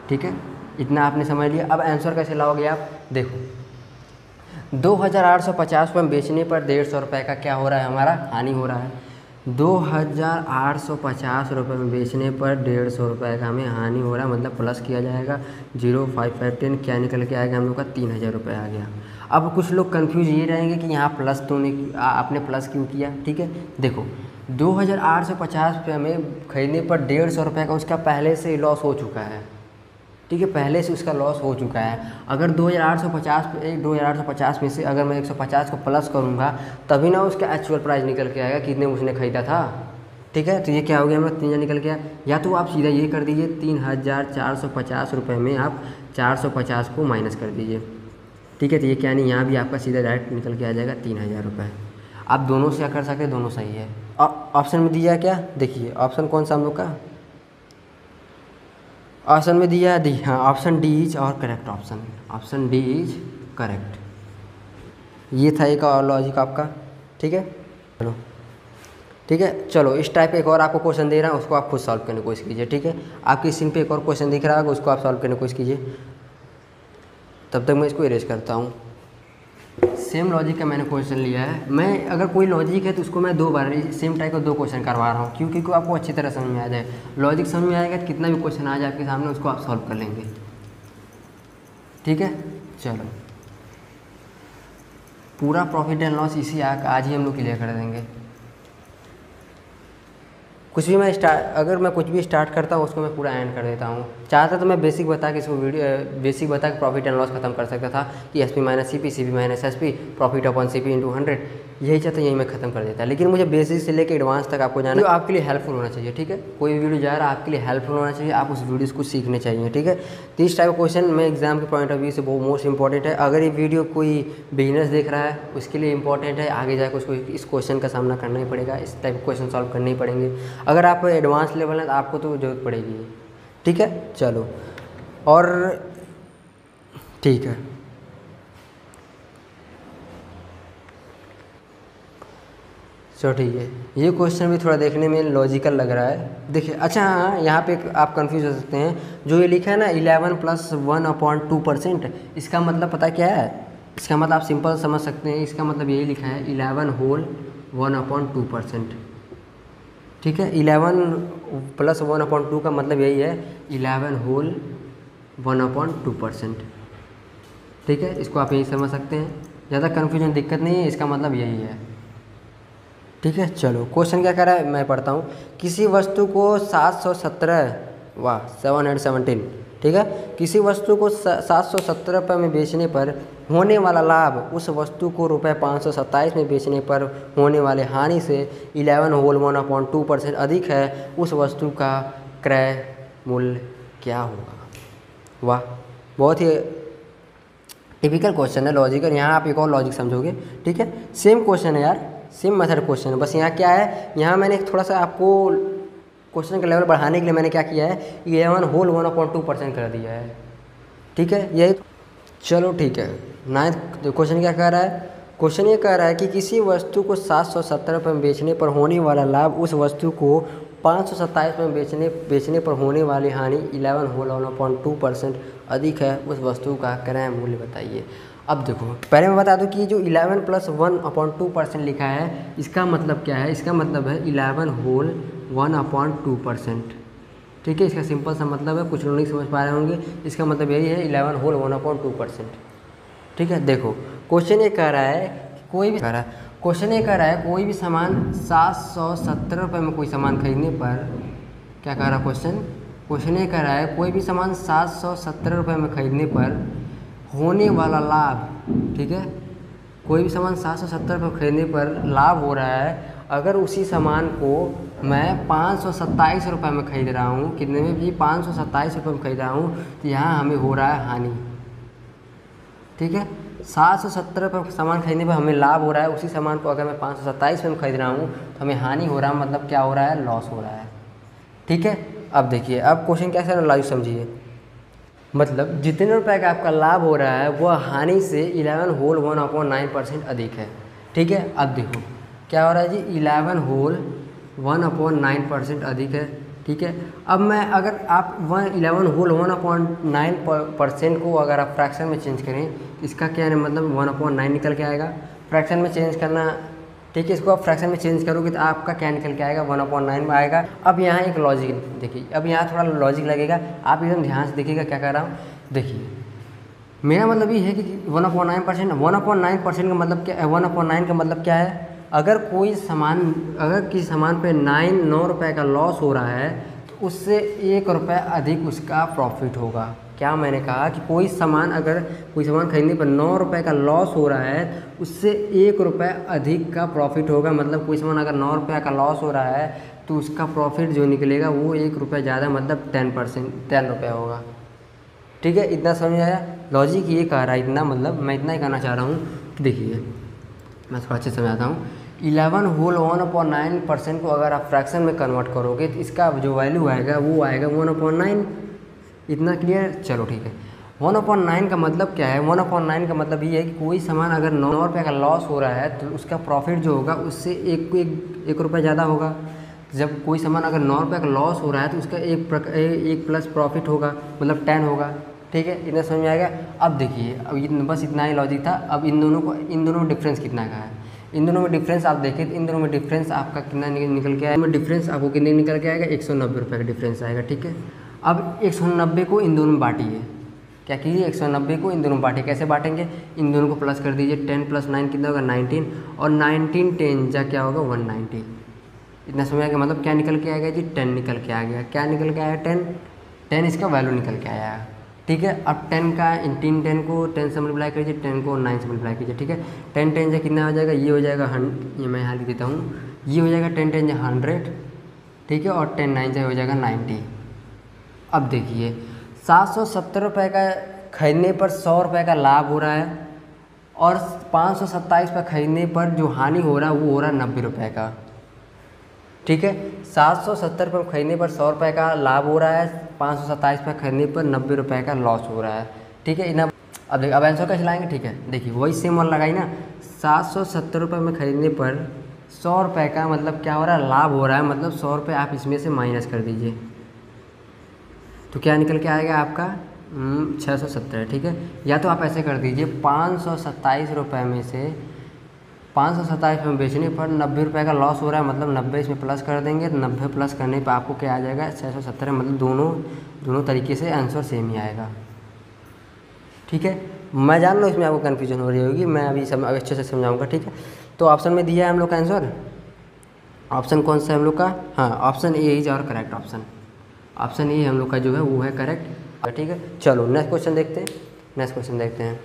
ठीक है, इतना आपने समझ लिया। अब आंसर कैसे लाओगे आप, देखो 2850 में बेचने पर 150 रुपये का क्या हो रहा है, हमारा हानि हो रहा है। 2850 रुपये में बेचने पर 150 रुपये का हमें हानि हो रहा है, मतलब प्लस किया जाएगा 0 5 5 10, क्या निकल के आएगा हम लोग का 3000 रुपये आ गया। अब कुछ लोग कंफ्यूज ये रहेंगे कि यहाँ प्लस तो नहीं, आपने प्लस क्यों किया। ठीक है, देखो 2850 रुपये में खरीदने पर 150 रुपये का उसका पहले से लॉस हो चुका है। ठीक है, पहले से उसका लॉस हो चुका है। अगर 2850 में से अगर मैं 150 को प्लस करूँगा तभी ना उसका एक्चुअल प्राइस निकल के आएगा कितने उसने खरीदा था। ठीक है, तो ये क्या हो गया, हमारा 3000 निकल गया। या तो आप सीधा ये कर दीजिए 3450 रुपये में आप 450 को माइनस कर दीजिए। ठीक है, तो ये क्या नहीं, यहाँ भी आपका सीधा डायरेक्ट निकल के आ जाएगा 3000 रुपये। आप दोनों से क्या कर सकते हैं, दोनों सही है। ऑप्शन में दिया क्या, देखिए ऑप्शन कौन सा हम लोग का, ऑप्शन में दिया है हाँ option D is our correct option, option D is correct. ये था एक और लॉजिक आपका। ठीक है, चलो ठीक है, चलो इस टाइप एक और आपको क्वेश्चन दे रहा हूँ, उसको आप खुद सॉल्व करने की कोशिश कीजिए। ठीक है, आपकी स्क्रीन पे एक और क्वेश्चन दिख रहा होगा, उसको आप सॉल्व करने की कोशिश कीजिए। तब तक मैं इसको इरेज करता हूँ। सेम लॉजिक का मैंने क्वेश्चन लिया है। मैं अगर कोई लॉजिक है तो उसको मैं 2 बार सेम टाइप का 2 क्वेश्चन करवा रहा हूँ, क्योंकि आपको अच्छी तरह समझ में आ जाए। लॉजिक समझ में आएगा तो कितना भी क्वेश्चन आ जाए आपके सामने उसको आप सॉल्व कर लेंगे। ठीक है, चलो पूरा प्रॉफिट एंड लॉस इसी आज ही हम लोग क्लियर कर देंगे। कुछ भी मैं कुछ भी स्टार्ट करता हूँ उसको मैं पूरा एंड कर देता हूँ। चाहता तो मैं बेसिक बता के इसको बेसिक बता के प्रॉफिट एंड लॉस खत्म कर सकता था कि SP minus CP CP minus SP profit upon CP into 100, यही चाहता यही मैं खत्म कर देता। लेकिन मुझे बेसिक से लेकर एडवांस तक आपको जाना, जो आपके लिए हेल्पफुल होना चाहिए। ठीक है, कोई भी वीडियो जा रहा है आपके लिए हेल्पफुल होना चाहिए, आप उस वीडियो को सीखने चाहिए। ठीक है, तो इस टाइप का क्वेश्चन मैं एग्जाम के पॉइंट ऑफ व्यू से बहुत मोस्ट इंपॉर्टेंट है। अगर ये वीडियो कोई बिगिनर्स देख रहा है उसके लिए इंपॉर्टेंट है, आगे जाकर उसको इस क्वेश्चन का सामना करना ही पड़ेगा, इस टाइप के क्वेश्चन सॉल्व करने ही पड़ेंगे। अगर आप एडवांस लेवल है तो आपको तो जरूरत पड़ेगी। ठीक है, चलो और ठीक है, चलो ठीक है। ये क्वेश्चन भी थोड़ा देखने में लॉजिकल लग रहा है। देखिए अच्छा हाँ, यहाँ पे आप कंफ्यूज हो सकते हैं। जो ये लिखा है ना 11 + 1/2%, इसका मतलब पता क्या है, इसका मतलब आप सिंपल समझ सकते हैं। इसका मतलब यही लिखा है 11 होल 1/2%। ठीक है, 11 + 1/2 का मतलब यही है 11 होल 1/2%। ठीक है, इसको आप यही समझ सकते हैं, ज़्यादा कन्फ्यूजन दिक्कत नहीं है, इसका मतलब यही है। ठीक है, चलो क्वेश्चन क्या कह रहा है मैं पढ़ता हूँ। किसी वस्तु को 717, ठीक है, किसी वस्तु को 717 रुपये में बेचने पर होने वाला लाभ उस वस्तु को ₹527 में बेचने पर होने वाले हानि से 11 होल 1/2% अधिक है, उस वस्तु का क्रय मूल्य क्या होगा। वाह, बहुत ही टिपिकल क्वेश्चन है, लॉजिकल। यहाँ आप एक और लॉजिक समझोगे। ठीक है, सेम क्वेश्चन है यार, सेम मेथड क्वेश्चन है, बस यहाँ क्या है, यहाँ मैंने थोड़ा सा आपको क्वेश्चन का लेवल बढ़ाने के लिए मैंने क्या किया है 11 होल 1/2% कर दिया है। ठीक है, यही चलो ठीक है। 9th क्वेश्चन क्या कह रहा है, क्वेश्चन ये कह रहा है कि किसी वस्तु को 717 रुपये में बेचने पर होने वाला लाभ उस वस्तु को 527 में बेचने पर होने वाली हानि 11 होल 1/2% अधिक है, उस वस्तु का क्रय मूल्य बताइए। अब देखो पहले मैं बता दूं कि जो 11 + 1/2% लिखा है इसका मतलब क्या है, इसका मतलब है 11 होल 1/2%। ठीक है, इसका सिंपल सा मतलब है, कुछ लोग नहीं समझ पा रहे होंगे, इसका मतलब यही है 11 होल 1/2%। ठीक है, देखो क्वेश्चन ये कह रहा है कोई भी कह रहा है, क्वेश्चन ये कह रहा है कोई भी सामान 770 रुपये में कोई सामान खरीदने पर, क्या कह रहा है क्वेश्चन ये कह रहा है कोई भी सामान 770 रुपये में खरीदने पर होने वाला लाभ, ठीक है, कोई भी सामान 770 रुपये में खरीदने पर लाभ हो रहा है अगर उसी सामान को मैं 527 रुपये में खरीद रहा हूँ, कितने में भी 527 रुपये में खरीद रहा हूँ, तो यहाँ हमें हो रहा है हानि, ठीक है। 770 रुपये सामान खरीदने पर हमें लाभ हो रहा है, उसी सामान को अगर मैं 527 में खरीद रहा हूँ तो हमें हानि हो रहा है, मतलब क्या हो रहा है, लॉस हो रहा है, ठीक है। अब देखिए, अब क्वेश्चन कैसे एनालाइज समझिए, मतलब जितने रुपए का आपका लाभ हो रहा है वह हानि से 11 होल 1/9% अधिक है, ठीक है। अब देखो क्या हो रहा है जी, 11 होल 1/9% अधिक है, ठीक है। अब मैं अगर आप 11 होल 1/9% को अगर आप फ्रैक्शन में चेंज करें, इसका क्या है, मतलब 1/9 निकल के आएगा। फ्रैक्शन में चेंज करना, ठीक है, इसको आप फ्रैक्शन में चेंज करोगे तो आपका क्या निकल के आएगा, 1/9 में आएगा। अब यहाँ एक लॉजिक देखिए, अब यहाँ थोड़ा लॉजिक लगेगा, आप एकदम ध्यान से देखिएगा क्या कर रहा हूँ। देखिए मेरा मतलब ये है कि 1/9%, 1/9% का मतलब क्या है, 1/9 का मतलब क्या है, अगर कोई सामान, अगर किसी सामान पे 9 रुपये का लॉस हो रहा है तो उससे 1 रुपये अधिक उसका प्रॉफिट होगा। क्या मैंने कहा कि कोई सामान, अगर कोई सामान खरीदने पर 9 रुपये का लॉस हो रहा है उससे 1 रुपये अधिक का प्रॉफिट होगा, मतलब कोई सामान अगर 9 रुपये का लॉस हो रहा है तो उसका प्रॉफिट जो निकलेगा वो 1 रुपये ज़्यादा, मतलब 10 रुपये होगा, ठीक है। इतना समझ आया, लॉजिक ये कह रहा है इतना, मतलब मैं इतना ही कहना चाह रहा हूँ। देखिए मैं थोड़ा अच्छे समझाता हूँ। 11 होल 1/9% को अगर आप फ्रैक्शन में कन्वर्ट करोगे तो इसका जो वैल्यू आएगा वो आएगा 1/9। इतना क्लियर, चलो ठीक है। 1/9 का मतलब क्या है, 1/9 का मतलब ये है कि कोई सामान अगर 9 रुपये का लॉस हो रहा है तो उसका प्रॉफिट जो होगा उससे एक रुपये ज़्यादा होगा। जब कोई सामान अगर 9 रुपये का लॉस हो रहा है तो उसका एक प्लस प्रॉफिट होगा, मतलब 10 होगा, ठीक है। इतना समझ में आएगा। अब देखिए, अब बस इतना ही लॉजिक था। अब इन दोनों में डिफरेंस कितना का है, इन दोनों में डिफरेंस आप देखिए तो इन दोनों में डिफरेंस आपका कितना निकल के आएगा, डिफरेंस आपको कितने निकल के आएगा, 190 रुपये का डिफरेंस आएगा, ठीक है। अब 190 को इन दोनों में बांटिए, क्या कीजिए, 190 को इन दोनों में बांटिए। कैसे बांटेंगे, इन दोनों को प्लस कर दीजिए, 10 + 9 कितना होगा, 19, और 19 10 जा क्या होगा, 190। इतना समझ आएगा, मतलब क्या निकल के आएगा जी, 10 निकल के आ गया। क्या निकल के आया, 10 इसका वैल्यू निकल के आया, ठीक है। अब 10 का 10 को 10 से मल्टीप्लाई कीजिए, 10 को 9 से मल्टीप्लाई कीजिए, ठीक है। 10 10 जा कितना हो जाएगा, ये हो जाएगा ये मैं यहाँ लिख देता हूँ, ये हो जाएगा 10 10 जा 100, ठीक है, और 10 9 जा हो जाएगा 90। अब देखिए 770 रुपये का खरीदने पर 100 रुपये का लाभ हो रहा है, और 527 पर खरीदने पर जो हानि हो रहा है वो हो रहा है 90 रुपये का, ठीक है। 770 पर खरीदने पर 100 रुपये का लाभ हो रहा है, 527 पर खरीदने पर 90 रुपये का लॉस हो रहा है, ठीक है। इतना अब देखिए, अब आंसर कैसे लाएंगे, ठीक है। देखिए वही सेम वन लगाई ना, 770 रुपये में खरीदने पर 100 रुपये का मतलब क्या हो रहा है, लाभ हो रहा है, मतलब 100 रुपये आप इसमें से माइनस कर दीजिए तो क्या निकल के आएगा आपका 670, ठीक है। या तो आप ऐसे कर दीजिए, 527 रुपये में से 527 में बेचने पर 90 रुपये का लॉस हो रहा है, मतलब 90 इसमें प्लस कर देंगे, 90 प्लस करने पर आपको क्या आ जाएगा, 670, मतलब दोनों तरीके से आंसर सेम ही आएगा, ठीक है। मैं जान लो इसमें आपको कन्फ्यूजन हो रही होगी, मैं अभी अच्छे से समझाऊंगा, ठीक है। तो ऑप्शन में दिया है हम लोग का आंसर, ऑप्शन कौन सा है हम लोग का, हाँ option A is our correct option, option ए हम लोग का जो है वो है करेक्ट, ठीक है। चलो नेक्स्ट क्वेश्चन देखते हैं,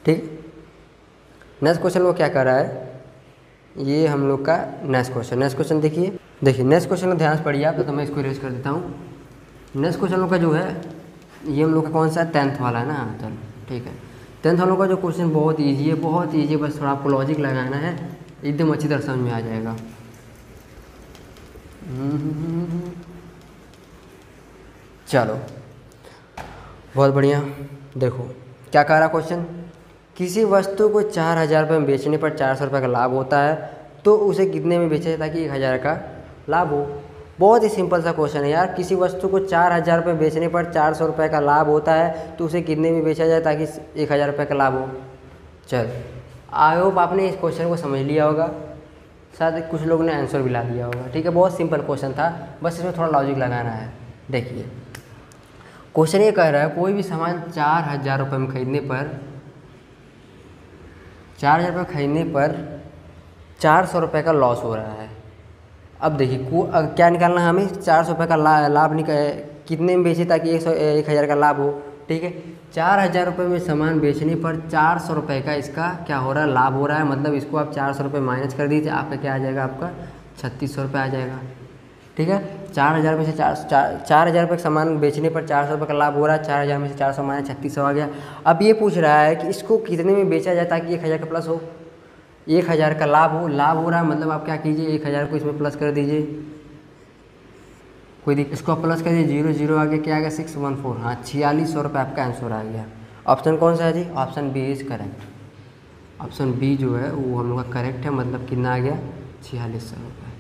ठीक। नेक्स्ट क्वेश्चन वो क्या कर रहा है, ये हम लोग का नेक्स्ट क्वेश्चन देखिए नेक्स्ट क्वेश्चन को ध्यान से पढ़िए आप, तो मैं इसको इरेज कर देता हूँ। नेक्स्ट क्वेश्चन लोग का जो है ये हम लोग का कौन सा है, 10th वाला है ना, चलो ठीक है। 10th वालों का जो क्वेश्चन बहुत ईजी है, बस थोड़ा आपको लॉजिक लगाना है, एकदम अच्छी तरह समझ में आ जाएगा। चलो बहुत बढ़िया, देखो क्या कह रहा क्वेश्चन, किसी वस्तु को 4000 रुपये में बेचने पर 400 रुपये का लाभ होता है, तो उसे कितने में बेचा जाए ताकि 1000 का लाभ हो। बहुत ही सिंपल सा क्वेश्चन है यार, किसी वस्तु को 4000 रुपये बेचने पर 400 रुपये का लाभ होता है, तो उसे कितने में बेचा जाए ताकि 1000 रुपये का लाभ हो। चल आई होप आपने इस क्वेश्चन को समझ लिया होगा, शायद कुछ लोगों ने आंसर भी ला दिया होगा, ठीक है। बहुत सिंपल क्वेश्चन था, बस इसमें थोड़ा लॉजिक लगाना है। देखिए क्वेश्चन ये कह रहा है कोई भी सामान 4000 रुपये में खरीदने पर 4,000 रुपये खरीदने पर 400 रुपये का लॉस हो रहा है। अब देखिए क्या निकालना है हमें, 400 रुपये का लाभ कितने में बेचे ताकि 1,000 का लाभ हो। ठीक है, 4,000 रुपये में सामान बेचने पर 400 रुपये का इसका क्या हो रहा है, लाभ हो रहा है। मतलब इसको आप 400 रुपये माइनस कर दीजिए, आपका क्या आ जाएगा, आपका 3,600 रुपये आ जाएगा। ठीक है, 4,000 में से 4,000 रुपये का सामान बेचने पर 400 रुपये का लाभ हो रहा है। 4,000 में से 400 माइनस 3,600 आ गया। अब ये पूछ रहा है कि इसको कितने में बेचा जाए ताकि 1,000 का प्लस हो, 1,000 का लाभ हो रहा है। मतलब आप क्या कीजिए, 1,000 को इसमें प्लस कर दीजिए, कोई दिक्कत, इसको प्लस कर दीजिए, 0 0 आगे क्या आ गया, 614। हाँ, 4,600 रुपये आपका आंसर आ गया। ऑप्शन कौन सा है जी, option B is correct. Option B जो है वो हम लोग का करेक्ट है। मतलब कितना आ गया, 4,600 रुपये।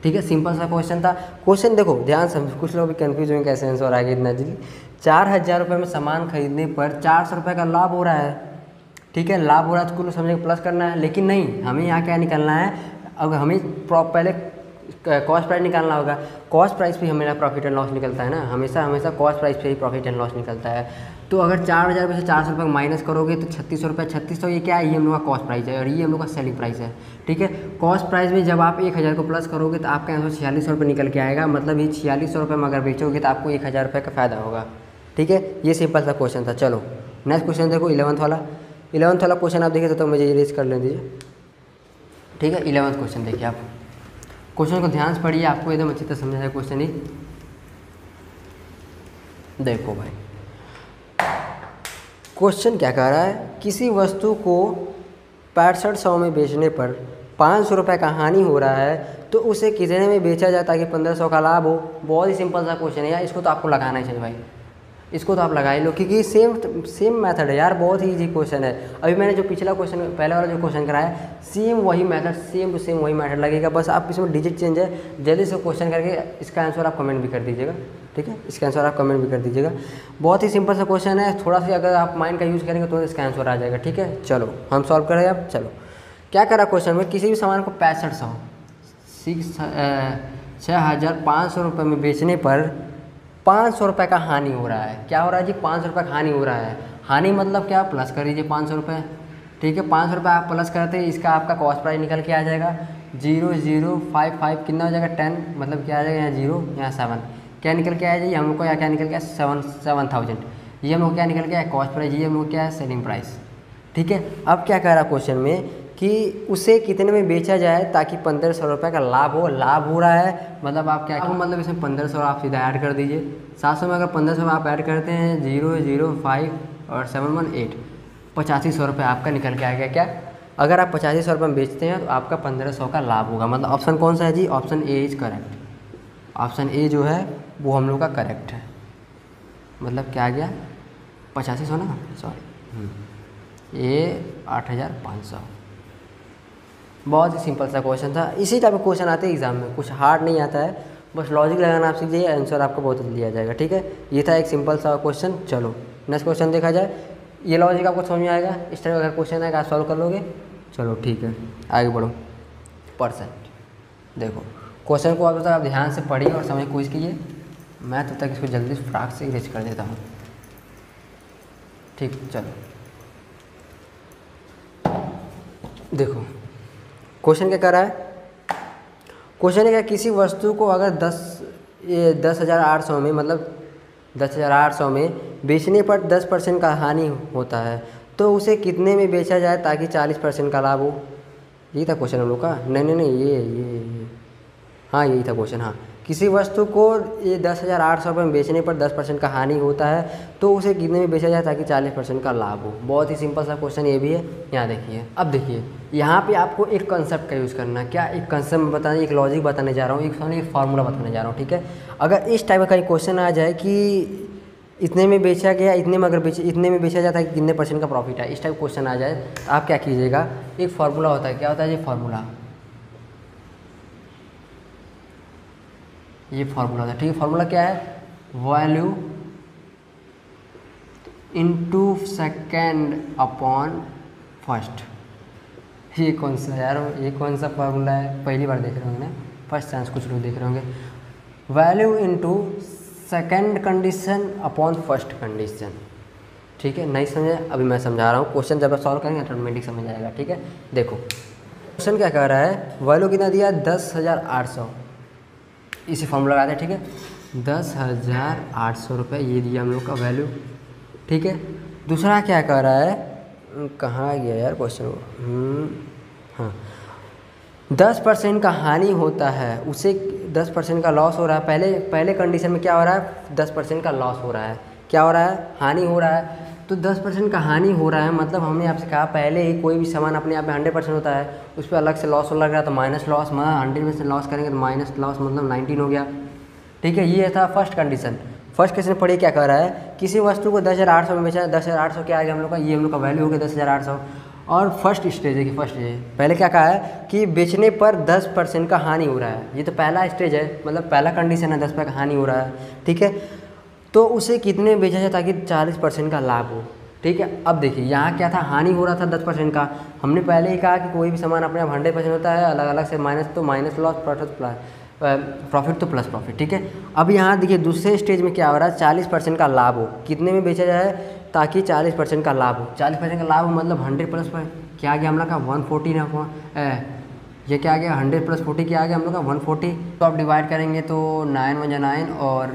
ठीक है, सिंपल सा क्वेश्चन था। क्वेश्चन देखो ध्यान समझो, कुछ लोग भी कंफ्यूज होंगे कैसे आंसर आ गया इतना जल्दी। 4,000 रुपये में सामान खरीदने पर 400 रुपये का लाभ हो रहा है। ठीक है, लाभ हो रहा है तो कुल समझे प्लस करना है, लेकिन नहीं, हमें यहाँ क्या निकालना है, अब हमें पहले कॉस्ट प्राइस निकालना होगा। कॉस्ट प्राइस पे हमें प्रॉफिट एंड लॉस निकलता है ना, हमेशा कॉस्ट प्राइस पे ही प्रॉफिट एंड लॉस निकलता है। तो अगर 4,000 में से 400 रुपये माइनस करोगे तो 3,600 रुपये, 3,600 ये क्या है, ये हम लोग का कॉस्ट प्राइस है और ये हम लोग का सेलिंग प्राइस है। ठीक है, कॉस्ट प्राइस में जब आप 1,000 को प्लस करोगे तो आपका आंसर 4,600 रुपये निकल के आएगा। मतलब ये 4,600 रुपये में अगर बेचोगे तो आपको 1,000 रुपये का फ़ायदा होगा। ठीक है, ये सिंपल सा क्वेश्चन था। चलो नेक्स्ट क्वेश्चन देखो, 11th वाला क्वेश्चन आप देखिए तो मुझे इरेज कर लें दीजिए। ठीक है, 11th क्वेश्चन देखिए आप, क्वेश्चन को ध्यान से पढ़िए, आपको एकदम अच्छी तरह समझ आएगा क्वेश्चन ही। देखो भाई, क्वेश्चन क्या कह रहा है, किसी वस्तु को 6500 में बेचने पर 500 रुपये का हानि हो रहा है तो उसे कितने में बेचा जाए ताकि 1,500 का लाभ हो। बहुत ही सिंपल सा क्वेश्चन है यार, इसको तो आपको लगाना ही चाहिए भाई, इसको तो आप लगा ही लो क्योंकि सेम मेथड है यार, बहुत ही इजी क्वेश्चन है। अभी मैंने जो पिछला क्वेश्चन, पहले वाला जो क्वेश्चन कराया, सेम वही मेथड, सेम टू सेम वही मेथड लगेगा, बस आप इसमें डिजिट चेंज है। जल्दी से क्वेश्चन करके इसका आंसर आप कमेंट भी कर दीजिएगा। ठीक है, इसका आंसर आप कमेंट भी कर दीजिएगा। बहुत ही सिंपल सा क्वेश्चन है, थोड़ा सा अगर आप माइंड का यूज़ करेंगे तो इसका आंसर आ जाएगा। ठीक है, चलो हम सॉल्व करें अब। चलो क्या करा क्वेश्चन में, किसी भी सामान को 6,500 रुपये में बेचने पर 500 रुपये का हानि हो रहा है। क्या हो रहा है जी, 500 रुपये का हानि हो रहा है। हानि मतलब क्या, प्लस कर दीजिए 500 रुपये। ठीक है, 500 रुपये आप प्लस करते हैं, इसका आपका कॉस्ट प्राइस निकल के आ जाएगा 0055, कितना हो जाएगा 10, मतलब क्या आ जाएगा यहाँ 0 यहाँ 7, क्या निकल के आया जी हम लोग को, यहाँ क्या निकल गया 7,000। ये हम लोग क्या निकल गया कॉस्ट प्राइस, ये हम लोग क्या है सेलिंग प्राइस। ठीक है, अब क्या कह रहा क्वेश्चन में कि उसे कितने में बेचा जाए ताकि 1,500 रुपये का लाभ हो। लाभ हो रहा है मतलब आप क्या मतलब इसमें 1,500 आप सीधा ऐड कर दीजिए। 700 में अगर 1,500 आप ऐड करते हैं 005 और 718, 8,500 रुपये आपका निकल के आ गया। क्या, अगर आप 8,500 रुपये में बेचते हैं तो आपका 1,500 का लाभ होगा। मतलब ऑप्शन कौन सा है जी, option A is correct. Option A जो है वो हम लोग का करेक्ट है। मतलब क्या आ गया 8,500 ना, सॉरी ये 8,500। बहुत ही सिंपल सा क्वेश्चन था। इसी टाइप के क्वेश्चन आते हैं एग्जाम में, कुछ हार्ड नहीं आता है, बस लॉजिक लगाना आप सीखिए, आंसर आपको बहुत जल्दी आ जाएगा। ठीक है, ये था एक सिंपल सा क्वेश्चन। चलो नेक्स्ट क्वेश्चन देखा जाए, ये लॉजिक आपको समझ में आएगा, इस टाइप अगर क्वेश्चन आएगा आप सॉल्व कर लोगे। चलो ठीक है, आगे बढ़ो। परसेंट देखो क्वेश्चन को आप ध्यान से पढ़िए और समझ कोशिश कीजिए। मैं तब तक इसको जल्दी फ्राक से इरेज कर देता हूँ। ठीक, चलो देखो क्वेश्चन क्या कर रहा है, क्वेश्चन है क्या, किसी वस्तु को अगर 10,800 में, मतलब 10,800 में बेचने पर 10% का हानि होता है तो उसे कितने में बेचा जाए ताकि 40% का लाभ हो। यही था क्वेश्चन हम लोग का। नहीं ये हाँ यही था क्वेश्चन। हाँ, किसी वस्तु को ये 10,800 रुपये में बेचने पर 10% का हानि होता है तो उसे कितने में बेचा जाए ताकि 40% का लाभ हो। बहुत ही सिंपल सा क्वेश्चन ये भी है। यहाँ देखिए, अब देखिए यहाँ पे आपको एक कंसेप्ट का यूज़ करना है। क्या, एक कंसेप्ट बताने, एक लॉजिक बताने जा रहा हूँ, एक फार्मूला बताने जा रहा हूँ। ठीक है, अगर इस टाइप का क्वेश्चन आ जाए कि इतने में बेचा गया, इतने में अगर इतने में बेचा जाता है कि कितने % का प्रॉफिट है, इस टाइप क्वेश्चन आ जाए तो आप क्या कीजिएगा, एक फार्मूला होता है। क्या होता है ये फार्मूला, ये फार्मूला होता है। ठीक है, फार्मूला क्या है, value into second upon first. ये कौन सा यार, ये कौन सा फार्मूला है, पहली बार देख रहे होंगे ना, फर्स्ट चांस कुछ लोग देख रहे होंगे। Value into second condition upon first condition. ठीक है, नहीं समझे अभी मैं समझा रहा हूँ, क्वेश्चन जब आप सॉल्व करेंगे ऑटोमेटिक समझ आएगा। ठीक है, देखो क्वेश्चन क्या कह रहा है, वैल्यू कितना दिया 10,800, इसी फॉर्मूला लगाते हैं। ठीक है, 10,800 रुपये ये दिया हम लोग का वैल्यू। ठीक है, दूसरा क्या कह रहा है, कहाँ गया यार क्वेश्चन, हाँ 10% का हानि होता है, उसे 10% का लॉस हो रहा है। पहले कंडीशन में क्या हो रहा है, 10% का लॉस हो रहा है, क्या हो रहा है, हानि हो रहा है। तो 10% का हानि हो रहा है मतलब हमने आपसे कहा पहले ही कोई भी सामान अपने आप में 100% होता है, उस पर अलग से लॉस लग रहा है तो माइनस लॉस, मतलब 100% लॉस करेंगे तो माइनस लॉस मतलब 19 हो गया। ठीक है, ये था फर्स्ट कंडीशन। फर्स्ट क्वेश्चन पढ़िए क्या कह रहा है, किसी वस्तु को 10,800 में बेचा है, 10,800 क्या आ गया हम लोग का, ये हम लोग का वैल्यू हो गया 10,800। और फर्स्ट स्टेज है कि फर्स्ट स्टेज पहले क्या कहा है कि बेचने पर 10% का हानि हो रहा है, ये तो पहला स्टेज है, मतलब पहला कंडीशन है 10% का हानि हो रहा है। ठीक है, तो उसे कितने बेचा जाए ताकि 40% का लाभ हो। ठीक है, अब देखिए यहाँ क्या था, हानि हो रहा था 10% का, हमने पहले ही कहा कि कोई भी सामान अपने आप 100% होता है, अलग अलग से माइनस तो माइनस लॉस, प्रॉफिट तो प्लस प्रॉफिट। ठीक है, अब यहाँ देखिए दूसरे स्टेज में क्या हो रहा है, 40% का लाभ हो, कितने में बेचा जाए ताकि 40% का लाभ हो। 40% का लाभ हो मतलब 100 प्लस पर क्या आ गया हम लोग का 140 ना, ये क्या आ गया 100 प्लस 40 क्या आ गया हम लोग का 140। तो आप डिवाइड करेंगे तो 9 1 9 और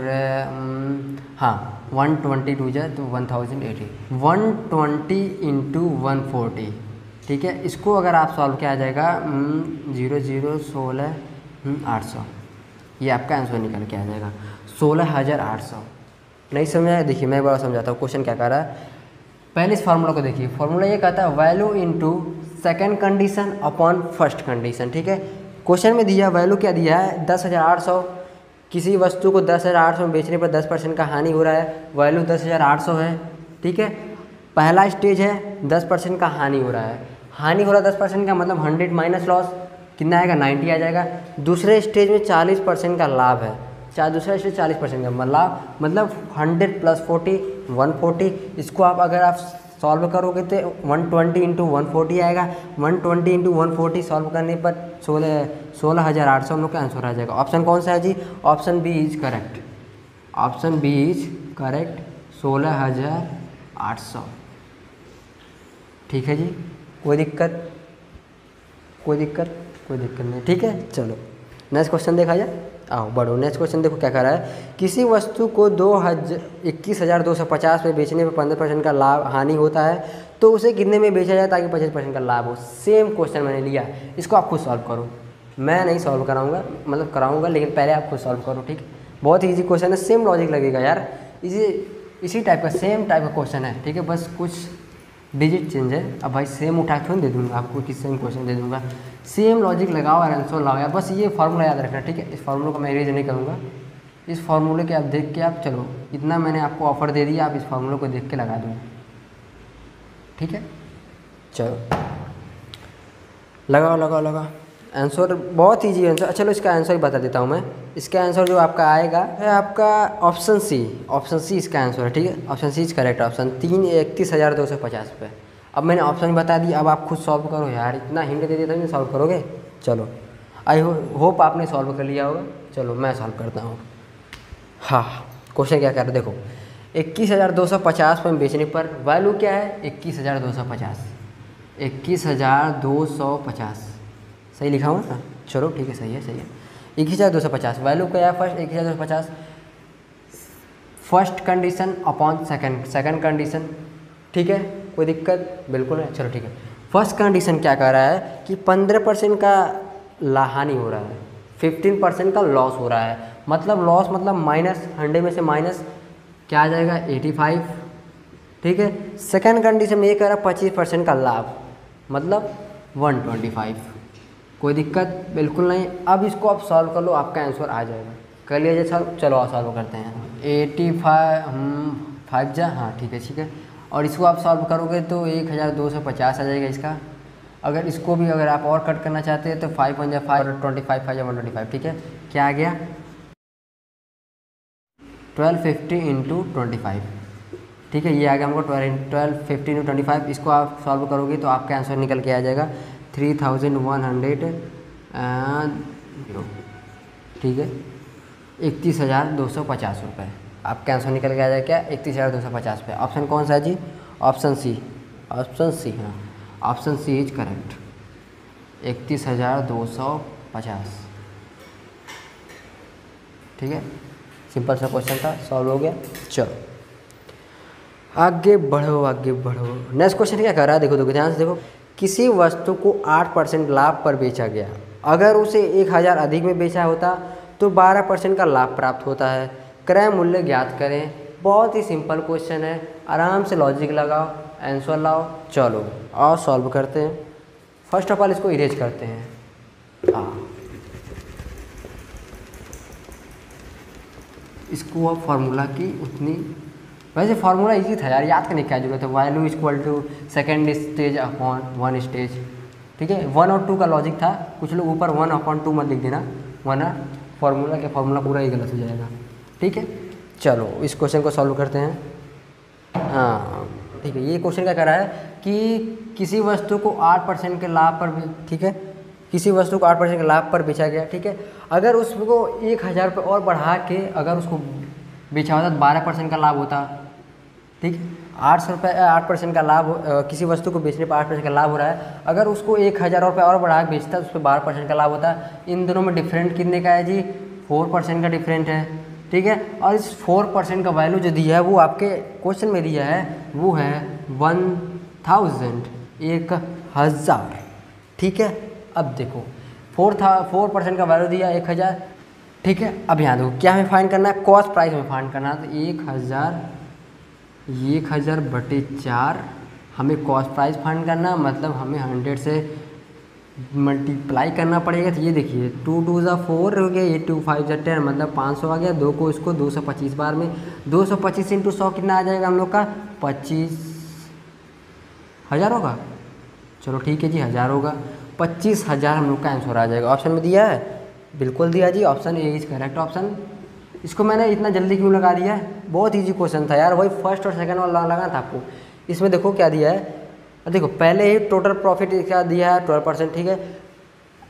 हाँ 122 जाए तो 1080, 120 इंटू 140। ठीक है, इसको अगर आप सॉल्व किया जाएगा 0 0 16 800, ये आपका आंसर निकल के आ जाएगा 16,800। नहीं समझ आया, देखिए मैं बड़ा समझाता हूँ क्वेश्चन क्या कर रहा है। पहले इस फार्मूला को देखिए, फार्मूला ये कहता है value into second condition upon first condition. ठीक है, क्वेश्चन में दिया वैल्यू क्या दिया है 10,800, किसी वस्तु को 10,800 में बेचने पर 10% का हानि हो रहा है, वैल्यू 10,800 है। ठीक है, पहला स्टेज है 10% का हानि हो रहा है, हानि हो रहा है 10% का मतलब 100 माइनस लॉस कितना आएगा 90 आ जाएगा। दूसरे स्टेज में 40% का लाभ है, दूसरा स्टेज 40% का मतलब 100 प्लस 40 140। इसको आप अगर आप सॉल्व करोगे तो 120 इंटू 140 आएगा, 120 इंटू 140 सॉल्व करने पर 16,800 हम लोग का आंसर आ जाएगा। ऑप्शन कौन सा है जी, option B is correct, option B is correct 16,800। ठीक है जी, कोई दिक्कत नहीं। ठीक है, चलो नेक्स्ट क्वेश्चन देखा जाए, आओ बढ़ो। नेक्स्ट क्वेश्चन देखो क्या कर रहा है, किसी वस्तु को 21,250 में बेचने पर 15% का लाभ हानि होता है, तो उसे कितने में बेचा जाए ताकि 25% का लाभ हो। सेम क्वेश्चन मैंने लिया, इसको आप खुद सॉल्व करो, मैं नहीं सॉल्व कराऊंगा, मतलब कराऊंगा लेकिन पहले आप खुद सॉल्व करो। ठीक, बहुत ईजी क्वेश्चन है, सेम लॉजिक लगेगा यार, इसी टाइप का सेम टाइप का क्वेश्चन है। ठीक है, बस कुछ डिजिट चेंज है। अब भाई सेम उठा क्यों दे दूँगा आपको, कि सेम क्वेश्चन दे दूँगा, सेम लॉजिक लगाओ और आंसर लगाओ यार, बस ये फार्मूला याद रखना। ठीक है, इस फार्मूले को मैं इरेज नहीं करूँगा, इस फार्मूले के आप देख के आप चलो, इतना मैंने आपको ऑफर दे दिया, आप इस फार्मूले को देख के लगा दो। ठीक है, चलो लगाओ आंसर बहुत ईजी आंसर। चलो इसका आंसर ही बता देता हूँ मैं, इसका आंसर जो आपका आएगा है आपका ऑप्शन सी इसका आंसर है। ठीक है, option C is correct option, 31,250 रुपये। अब मैंने ऑप्शन बता दिया, अब आप खुद सॉल्व करो यार, इतना हिंट दे दिया तभी सॉल्व करोगे। चलो आई होप आपने सॉल्व कर लिया होगा, चलो मैं सॉल्व करता हूँ। हाँ, क्वेश्चन क्या कर रहे देखो, 21,250 में बेचने पर वैल्यू क्या है 21,250, 21,250 सही लिखा हूँ ना, चलो ठीक है, सही है 21,250 वैल्यू क्या है first 21,250, first condition upon second condition. ठीक है, कोई दिक्कत बिल्कुल नहीं, चलो ठीक है। फर्स्ट कंडीशन क्या कह रहा है कि 15% का हानि हो रहा है, 15% का लॉस हो रहा है, मतलब लॉस मतलब माइनस 100 में से माइनस क्या आ जाएगा 85। ठीक है, सेकंड कंडीशन में ये कह रहा है 25% का लाभ मतलब 125, कोई दिक्कत बिल्कुल नहीं। अब इसको आप सॉल्व कर लो, आपका आंसर आ जाएगा। कर लिया जाए सॉल्व, चलो आप सॉल्व करते हैं। 85 जा, हाँ ठीक है। और इसको आप सॉल्व करोगे तो 1,250 आ जाएगा इसका। अगर इसको भी अगर आप और कट करना चाहते हैं तो 5 1 5 25 5 125। ठीक है, क्या आ गया 1250 इंटू 25। ठीक है, ये आ गया हमको 1250 इंटू 25। इसको आप सॉल्व करोगे तो आपका आंसर निकल के आ जाएगा 3,100। ठीक है, 31,250 रुपये आपका आंसर निकल के आ जाएगा क्या 31,250 पे। ऑप्शन कौन सा है जी, ऑप्शन सी, हाँ ऑप्शन सी इज करेक्ट, 31,250। ठीक है, सिंपल सा क्वेश्चन था, सॉल्व हो गया। चलो आगे बढ़ो, आगे बढ़ो। नेक्स्ट क्वेश्चन क्या कर रहा है, देखो देखो ध्यान से देखो। किसी वस्तु को 8% लाभ पर बेचा गया, अगर उसे 1,000 अधिक में बेचा होता तो 12% का लाभ प्राप्त होता है। क्रय मूल्य ज्ञात करें। बहुत ही सिंपल क्वेश्चन है, आराम से लॉजिक लगाओ, आंसर लाओ। चलो और सॉल्व करते हैं। फर्स्ट ऑफ ऑल इसको इरेज करते हैं। हाँ, इसको अब फार्मूला की उतनी, वैसे फार्मूला इजी था यार, याद करने की क्या जरूरत है। Value equal to second stage upon one stage. ठीक है, 1 और 2 का लॉजिक था। कुछ लोग ऊपर 1/2 मत लिख देना, वरना फार्मूला के फार्मूला पूरा ही गलत हो जाएगा। ठीक है, चलो इस क्वेश्चन को सॉल्व करते हैं। हाँ ठीक है, ये क्वेश्चन क्या कर रहा है कि किसी वस्तु को 8% के लाभ पर, ठीक है, किसी वस्तु को 8% के लाभ पर बेचा गया। ठीक है, अगर उसको 1,000 रुपये और बढ़ा के अगर उसको बेचा होता तो 12% का लाभ होता। ठीक है, 8% का लाभ, किसी वस्तु को बेचने पर 8% का लाभ हो रहा है। अगर उसको 1,000 रुपये और बढ़ा के बेचता तो उस पर 12% का लाभ होता। इन दोनों में डिफरेंट कितने का है जी, 4% का डिफरेंट है। ठीक है, और इस 4% का वैल्यू जो दिया है वो आपके क्वेश्चन में दिया है, वो है 1,000, 1,000। ठीक है, अब देखो 4% का वैल्यू दिया 1,000। ठीक है, अब यहाँ देखो क्या हमें फाइंड करना है, कॉस्ट प्राइस में फाइंड करना है। तो 1,000 बटे 4 हमें कॉस्ट प्राइस फाइंड करना है, मतलब हमें 100 से मल्टीप्लाई करना पड़ेगा। तो ये देखिए 2 2 ज़ा 4 हो गया, ये 2 5 ज़ा 10, मतलब 500 आ गया। 2 को इसको 225 बार में, 225 इंटू 100 कितना आ जाएगा हम लोग का, 25,000 होगा। चलो ठीक है जी, 1000 होगा, 25,000 हम लोग का आंसर आ जाएगा। ऑप्शन में दिया है, बिल्कुल दिया जी, option A is correct option. इसको मैंने इतना जल्दी क्यों लगा दिया है, बहुत ईजी क्वेश्चन था यार, वही फर्स्ट और सेकंड वाला लगा था आपको। इसमें देखो क्या दिया है, देखो पहले ही टोटल प्रॉफिट क्या दिया है 12%। ठीक है,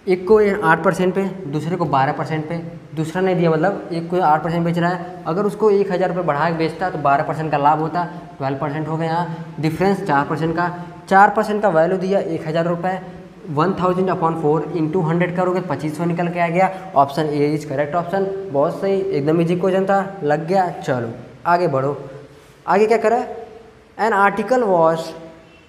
एक को 8% पे, दूसरे को 12% पे, दूसरा नहीं दिया, मतलब एक को 8% बेच रहा है। अगर उसको 1,000 रुपये बढ़ा के बेचता तो 12% का लाभ होता, 12% हो गया। यहाँ डिफरेंस 4% का, 4% का वैल्यू दिया 1,000 रुपये, 1,000/4 इंटू 100 करोगे 2500 निकल के आ गया। Option A is correct option. बहुत सही, एकदम इजी क्वेश्चन था, लग गया। चलो आगे बढ़ो, आगे क्या करा, an article was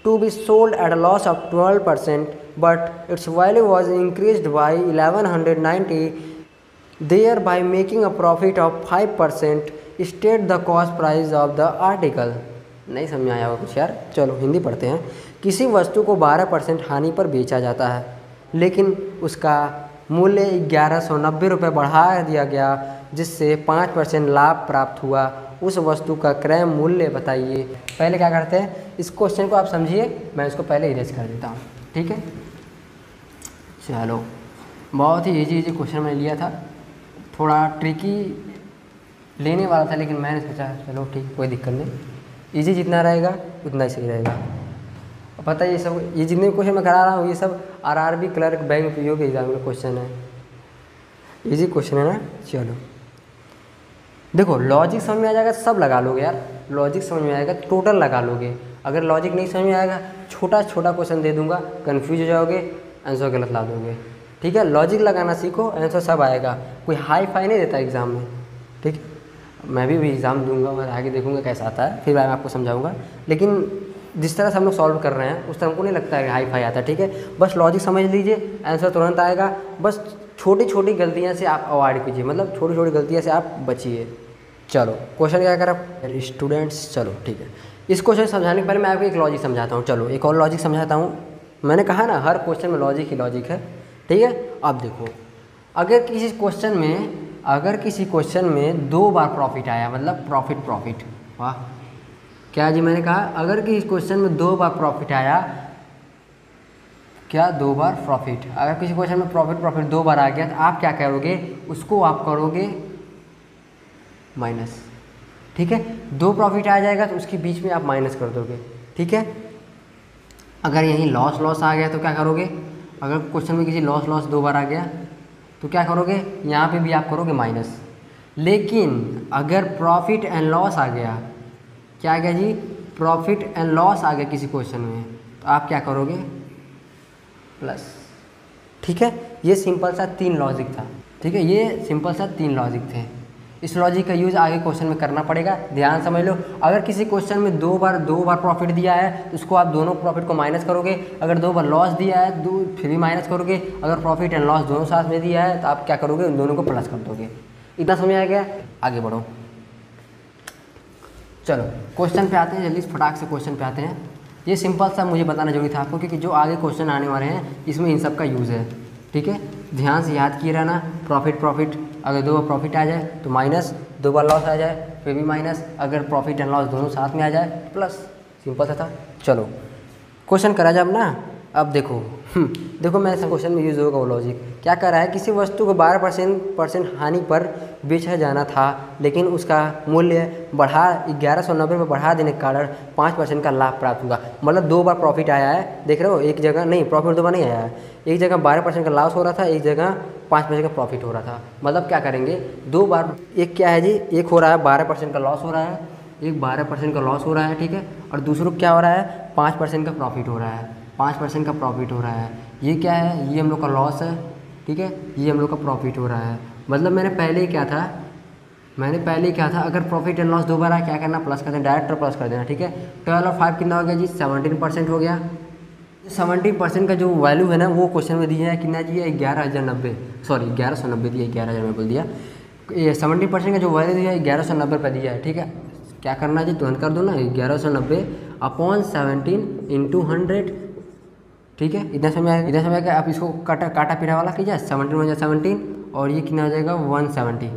to be sold at a loss of 12%, but its value was increased by 1190, there by making a profit of 5%, state the cost price of the article. नहीं समझ आया होगा कुछ यार, चलो हिंदी पढ़ते हैं। किसी वस्तु को 12% हानि पर बेचा जाता है, लेकिन उसका मूल्य 1,190 रुपये बढ़ा दिया गया, जिससे 5% लाभ प्राप्त हुआ। उस वस्तु का क्रय मूल्य बताइए। पहले क्या करते हैं, इस क्वेश्चन को आप समझिए, मैं इसको पहले इरेज कर देता हूँ। ठीक है, चलो बहुत ही इजी क्वेश्चन मैंने लिया था, थोड़ा ट्रिकी लेने वाला था, लेकिन मैंने सोचा चलो ठीक, कोई दिक्कत नहीं, इजी जितना रहेगा उतना ही सही रहेगा। पता है ये सब, ये जितने क्वेश्चन मैं करा रहा हूँ ये सब आरआरबी क्लर्क बैंक पीओ के एग्जाम के क्वेश्चन है, इजी क्वेश्चन है ना। चलो देखो लॉजिक समझ में आ जाएगा सब लगा लोगे यार, लॉजिक समझ में आएगा टोटल लगा लोगे। अगर लॉजिक नहीं समझ में आएगा, छोटा छोटा क्वेश्चन दे दूंगा, कंफ्यूज हो जाओगे, आंसर गलत ला दोगे। ठीक है, लॉजिक लगाना सीखो, आंसर सब आएगा। कोई हाई फाई नहीं देता एग्ज़ाम में। ठीक है, मैं भी एग्ज़ाम दूंगा और आगे देखूंगा कैसा आता है, फिर मैं आपको समझाऊंगा। लेकिन जिस तरह से हम लोग सॉल्व कर रहे हैं उस तरह हमको नहीं लगता है कि हाई फाई आता है। ठीक है, बस लॉजिक समझ लीजिए, आंसर तुरंत आएगा। बस छोटी छोटी गलतियाँ से आप अवॉइड कीजिए, मतलब छोटी छोटी गलतियाँ से आप बचिए। चलो क्वेश्चन क्या करा स्टूडेंट्स, चलो ठीक है, इस क्वेश्चन समझाने के पहले मैं आपको एक लॉजिक समझाता हूँ। चलो एक और लॉजिक समझाता हूँ। मैंने कहा ना हर क्वेश्चन में लॉजिक ही लॉजिक है। ठीक है, अब देखो अगर किसी क्वेश्चन में 2 बार प्रॉफिट आया, मतलब प्रॉफिट, वाह क्या जी, मैंने कहा अगर किसी क्वेश्चन में 2 बार प्रॉफिट आया, क्या 2 बार प्रॉफिट, अगर किसी क्वेश्चन में प्रॉफिट 2 बार आ गया तो आप क्या करोगे, उसको आप करोगे माइनस। ठीक है, 2 प्रॉफिट आ जाएगा तो उसके बीच में आप माइनस कर दोगे। ठीक है, अगर यहीं लॉस आ गया तो क्या करोगे, अगर क्वेश्चन में किसी लॉस 2 बार आ गया तो क्या करोगे, यहाँ पे भी आप करोगे माइनस। लेकिन अगर प्रॉफिट एंड लॉस आ गया, क्या आ गया जी, प्रॉफिट एंड लॉस आ गया किसी क्वेश्चन में तो आप क्या करोगे, प्लस। ठीक है, ये सिंपल सा 3 लॉजिक था। ठीक है, ये सिंपल सा 3 लॉजिक थे। इस लॉजिक का यूज़ आगे क्वेश्चन में करना पड़ेगा, ध्यान समझ लो। अगर किसी क्वेश्चन में दो बार प्रॉफिट दिया है तो उसको आप दोनों प्रॉफिट को माइनस करोगे। अगर 2 बार लॉस दिया है फिर भी माइनस करोगे। अगर प्रॉफिट एंड लॉस दोनों साथ में दिया है तो आप क्या करोगे, उन दोनों को प्लस कर दोगे। इतना समझ आ गया, आगे बढ़ो। चलो क्वेश्चन पे आते हैं, जल्दी फटाक से क्वेश्चन पे आते हैं। ये सिंपल सा मुझे बताना जरूरी था आपको, क्योंकि जो आगे क्वेश्चन आने वाले हैं इसमें इन सब का यूज़ है। ठीक है, ध्यान से याद किए रहना। प्रॉफिट, अगर 2 बार प्रॉफिट आ जाए तो माइनस, 2 बार लॉस आ जाए फिर भी माइनस, अगर प्रॉफिट एंड लॉस दोनों साथ में आ जाए प्लस। सिंपल सा था। चलो क्वेश्चन करा जाए अब ना। अब देखो देखो मैं क्वेश्चन में यूज़ होगा वो लॉजिक। क्या कर रहा है, किसी वस्तु को 12% हानि पर बेचा जाना था, लेकिन उसका मूल्य बढ़ा 1190 में बढ़ा देने के कारण 5% का लाभ प्राप्त हुआ। मतलब 2 बार प्रॉफिट आया है, देख रहे हो। एक जगह नहीं, प्रॉफिट 2 बार नहीं आया है, एक जगह 12% का लॉस हो रहा था, एक जगह 5% का प्रॉफिट हो रहा था। मतलब क्या करेंगे, 2 बार, एक क्या है जी, एक हो रहा है 12% का लॉस हो रहा है, एक 12% का लॉस हो रहा है। ठीक है, और दूसरों क्या हो रहा है, 5% का प्रॉफिट हो रहा है, 5% का प्रॉफिट हो रहा है। ये क्या है, ये हम लोग का लॉस है। ठीक है, ये हम लोग का प्रॉफिट हो रहा है। मतलब मैंने पहले क्या था, अगर प्रॉफिट एंड लॉस 2 बार आया क्या करना, प्लस कर देना, डायरेक्ट प्लस कर देना। ठीक है, 12 और 5 कितना हो गया जी, 17% हो गया। 17% का जो वैल्यू है ना वो क्वेश्चन में दिया है कितना जी, 11,090, सॉरी 1190 दिया, 11,000 में बोल दिया। 17% का जो वैल्यू दिया है 1190 रुपये दिया है। ठीक है, क्या करना जी, तुरंत कर दो ना, 1190 अपॉन 17 इंटू 100। ठीक है, इतना समय आएगा। आप इसको काटा पीरा वाला कीजिए, 17 हो जाए 17 और ये कितना हो जाएगा 170।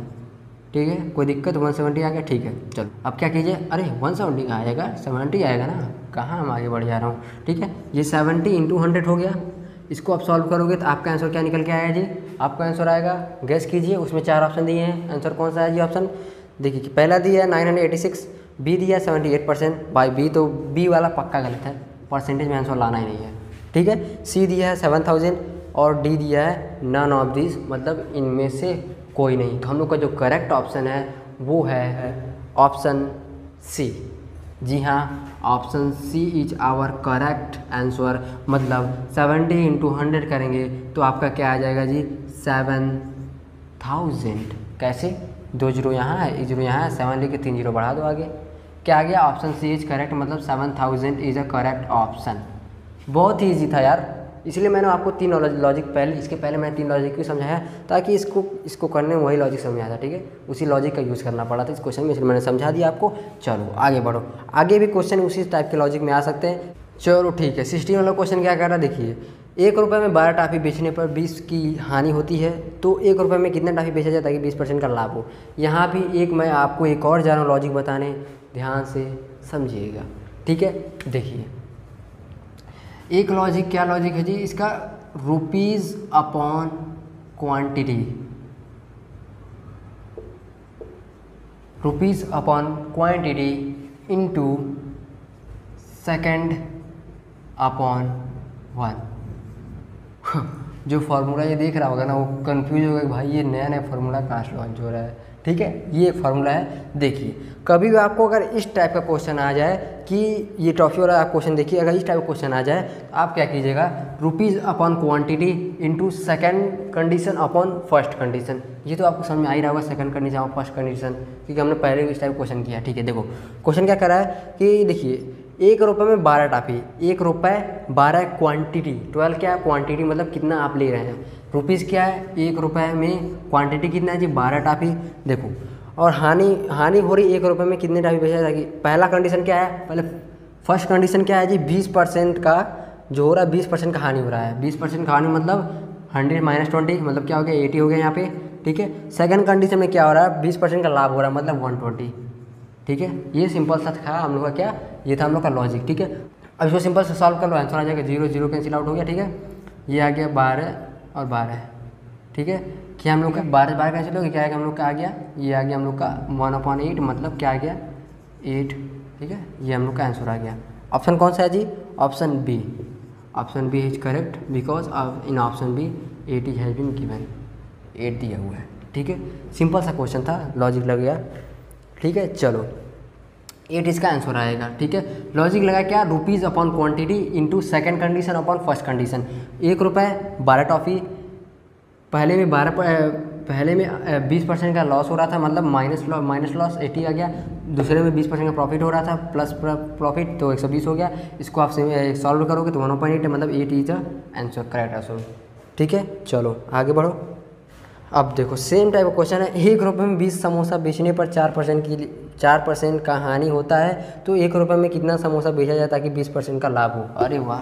ठीक है, कोई दिक्कत, 170 आ गया। ठीक है, चलो अब क्या कीजिए, अरे 170 कहाँ आएगा, 70 आएगा ना, कहाँ हम आगे बढ़ जा रहा हूँ। ठीक है, ये 70 इंटू 100 हो गया। इसको आप सॉल्व करोगे तो आपका आंसर क्या निकल के आएगा जी, आपका आंसर आएगा, गैस कीजिए। उसमें 4 ऑप्शन दिए हैं, आंसर कौन सा है जी ऑप्शन, देखिए पहला दिया है 986, बी दिया है 78%, बाई बी तो बी वाला पक्का गलत है, परसेंटेज में आंसर लाना ही नहीं है। ठीक है, सी दिया है 7000 और डी दिया है नन ऑफ दिस, मतलब इनमें से कोई नहीं। तो हम लोग का जो करेक्ट ऑप्शन है वो है ऑप्शन सी। जी हाँ, option C is our correct answer. मतलब 70 इंटू 100 करेंगे तो आपका क्या आ जाएगा जी, 7000। कैसे, 2 जीरो यहाँ है, 1 जीरो यहाँ है, 7 लेके 3 जीरो बढ़ा दो आगे, क्या आ गया, ऑप्शन सी इज करेक्ट। मतलब 7000 इज अ करेक्ट ऑप्शन। बहुत ही ईजी था यार, इसलिए मैंने आपको 3 लॉजिक पहले, इसके पहले मैंने 3 लॉजिक क्यों समझाया, ताकि इसको करने में वही लॉजिक समझ आता। ठीक है, उसी लॉजिक का यूज़ करना पड़ा था इस क्वेश्चन में, इसलिए मैंने समझा दिया आपको। चलो आगे बढ़ो, आगे भी क्वेश्चन उसी टाइप के लॉजिक में आ सकते हैं। चलो ठीक है, 16 वाला क्वेश्चन क्या कर रहा है, देखिए 1 रुपये में 12 टाफी बेचने पर 20 की हानि होती है, तो 1 रुपये में कितना टाफी बेचा जाए ताकि 20% का लाभ हो। यहाँ भी एक मैं आपको एक और जा रहा हूँ लॉजिक बताने, ध्यान से समझिएगा। ठीक है, देखिए एक लॉजिक, क्या लॉजिक है जी इसका, rupees upon quantity, rupees upon quantity into second upon 1। जो फार्मूला ये देख रहा होगा ना वो कंफ्यूज होगा कि भाई ये नया फार्मूला कहाँ से लॉन्च हो रहा है। ठीक है, ये फार्मूला है। देखिए कभी भी आपको अगर इस टाइप का क्वेश्चन आ जाए कि ये ट्रॉफी वाला आप क्वेश्चन देखिए, अगर इस टाइप का क्वेश्चन आ जाए तो आप क्या कीजिएगा, rupees upon quantity into second condition upon first condition. ये तो आपको समझ में आ ही रहा होगा, सेकंड कंडीशन और फर्स्ट कंडीशन, क्योंकि हमने पहले भी इस टाइप क्वेश्चन किया। ठीक है, देखो क्वेश्चन क्या करा है कि देखिए 1 रुपये में 12 टाफी, 1 रुपये 12 क्वांटिटी, 12 क्या है क्वांटिटी, मतलब कितना आप ले रहे हैं। रुपीज़ क्या है, 1 रुपये में क्वांटिटी कितना है जी 12 टाफी। देखो और हानि हो रही 1 रुपये में कितने टाफी बेचा जाएगी। पहला कंडीशन क्या है, पहले फर्स्ट कंडीशन क्या है जी, 20% का जो हो रहा है, 20% का हानि हो रहा है। 20% का हानि मतलब 100 माइनस 20 मतलब क्या हो गया, 80 हो गया यहाँ पे। ठीक है, सेकंड कंडीशन में क्या हो रहा है, 20% का लाभ हो रहा है मतलब 120। ठीक है, ये सिंपल सा था हम लोग का, क्या ये था हम लोग का लॉजिक। ठीक है, अब इसको सिंपल से सॉल्व कर लो, आंसर आ जाएगा 0 0 कैंसिल आउट हो गया। ठीक है, ये आ गया 12 और 12। ठीक है, क्या हम लोग का 12 कैंसिल हो गया, क्या आएगा हम लोग का आ गया, ये आ गया हम लोग का 1/8 मतलब क्या आ गया 8। ठीक है, ये हम लोग का आंसर आ गया। ऑप्शन कौन सा है जी, option B. Option B is correct because in option B 8 has been given, 8 दिया हुआ है। ठीक है, सिंपल सा क्वेश्चन था, लॉजिक लग गया। ठीक है, चलो 8 इसका आंसर आएगा। ठीक है, लॉजिक लगा क्या, rupees upon quantity into second condition upon first condition. 1 रुपये 12 टॉफ़ी, पहले में 20% का लॉस हो रहा था, मतलब माइनस लॉस 80 आ गया। दूसरे में 20% का प्रॉफिट हो रहा था, प्लस प्रॉफिट, तो 120 हो गया। इसको आप सॉल्व करोगे तो 1.8 है, मतलब 8 इज आंसर, करेक्ट आंसर। ठीक है, चलो आगे बढ़ो। अब देखो सेम टाइप का क्वेश्चन है, 1 रुपये में 20 समोसा बेचने पर 4% का हानि होता है, तो 1 रुपये में कितना समोसा बेचा जाए ताकि 20% का लाभ हो। अरे वाह,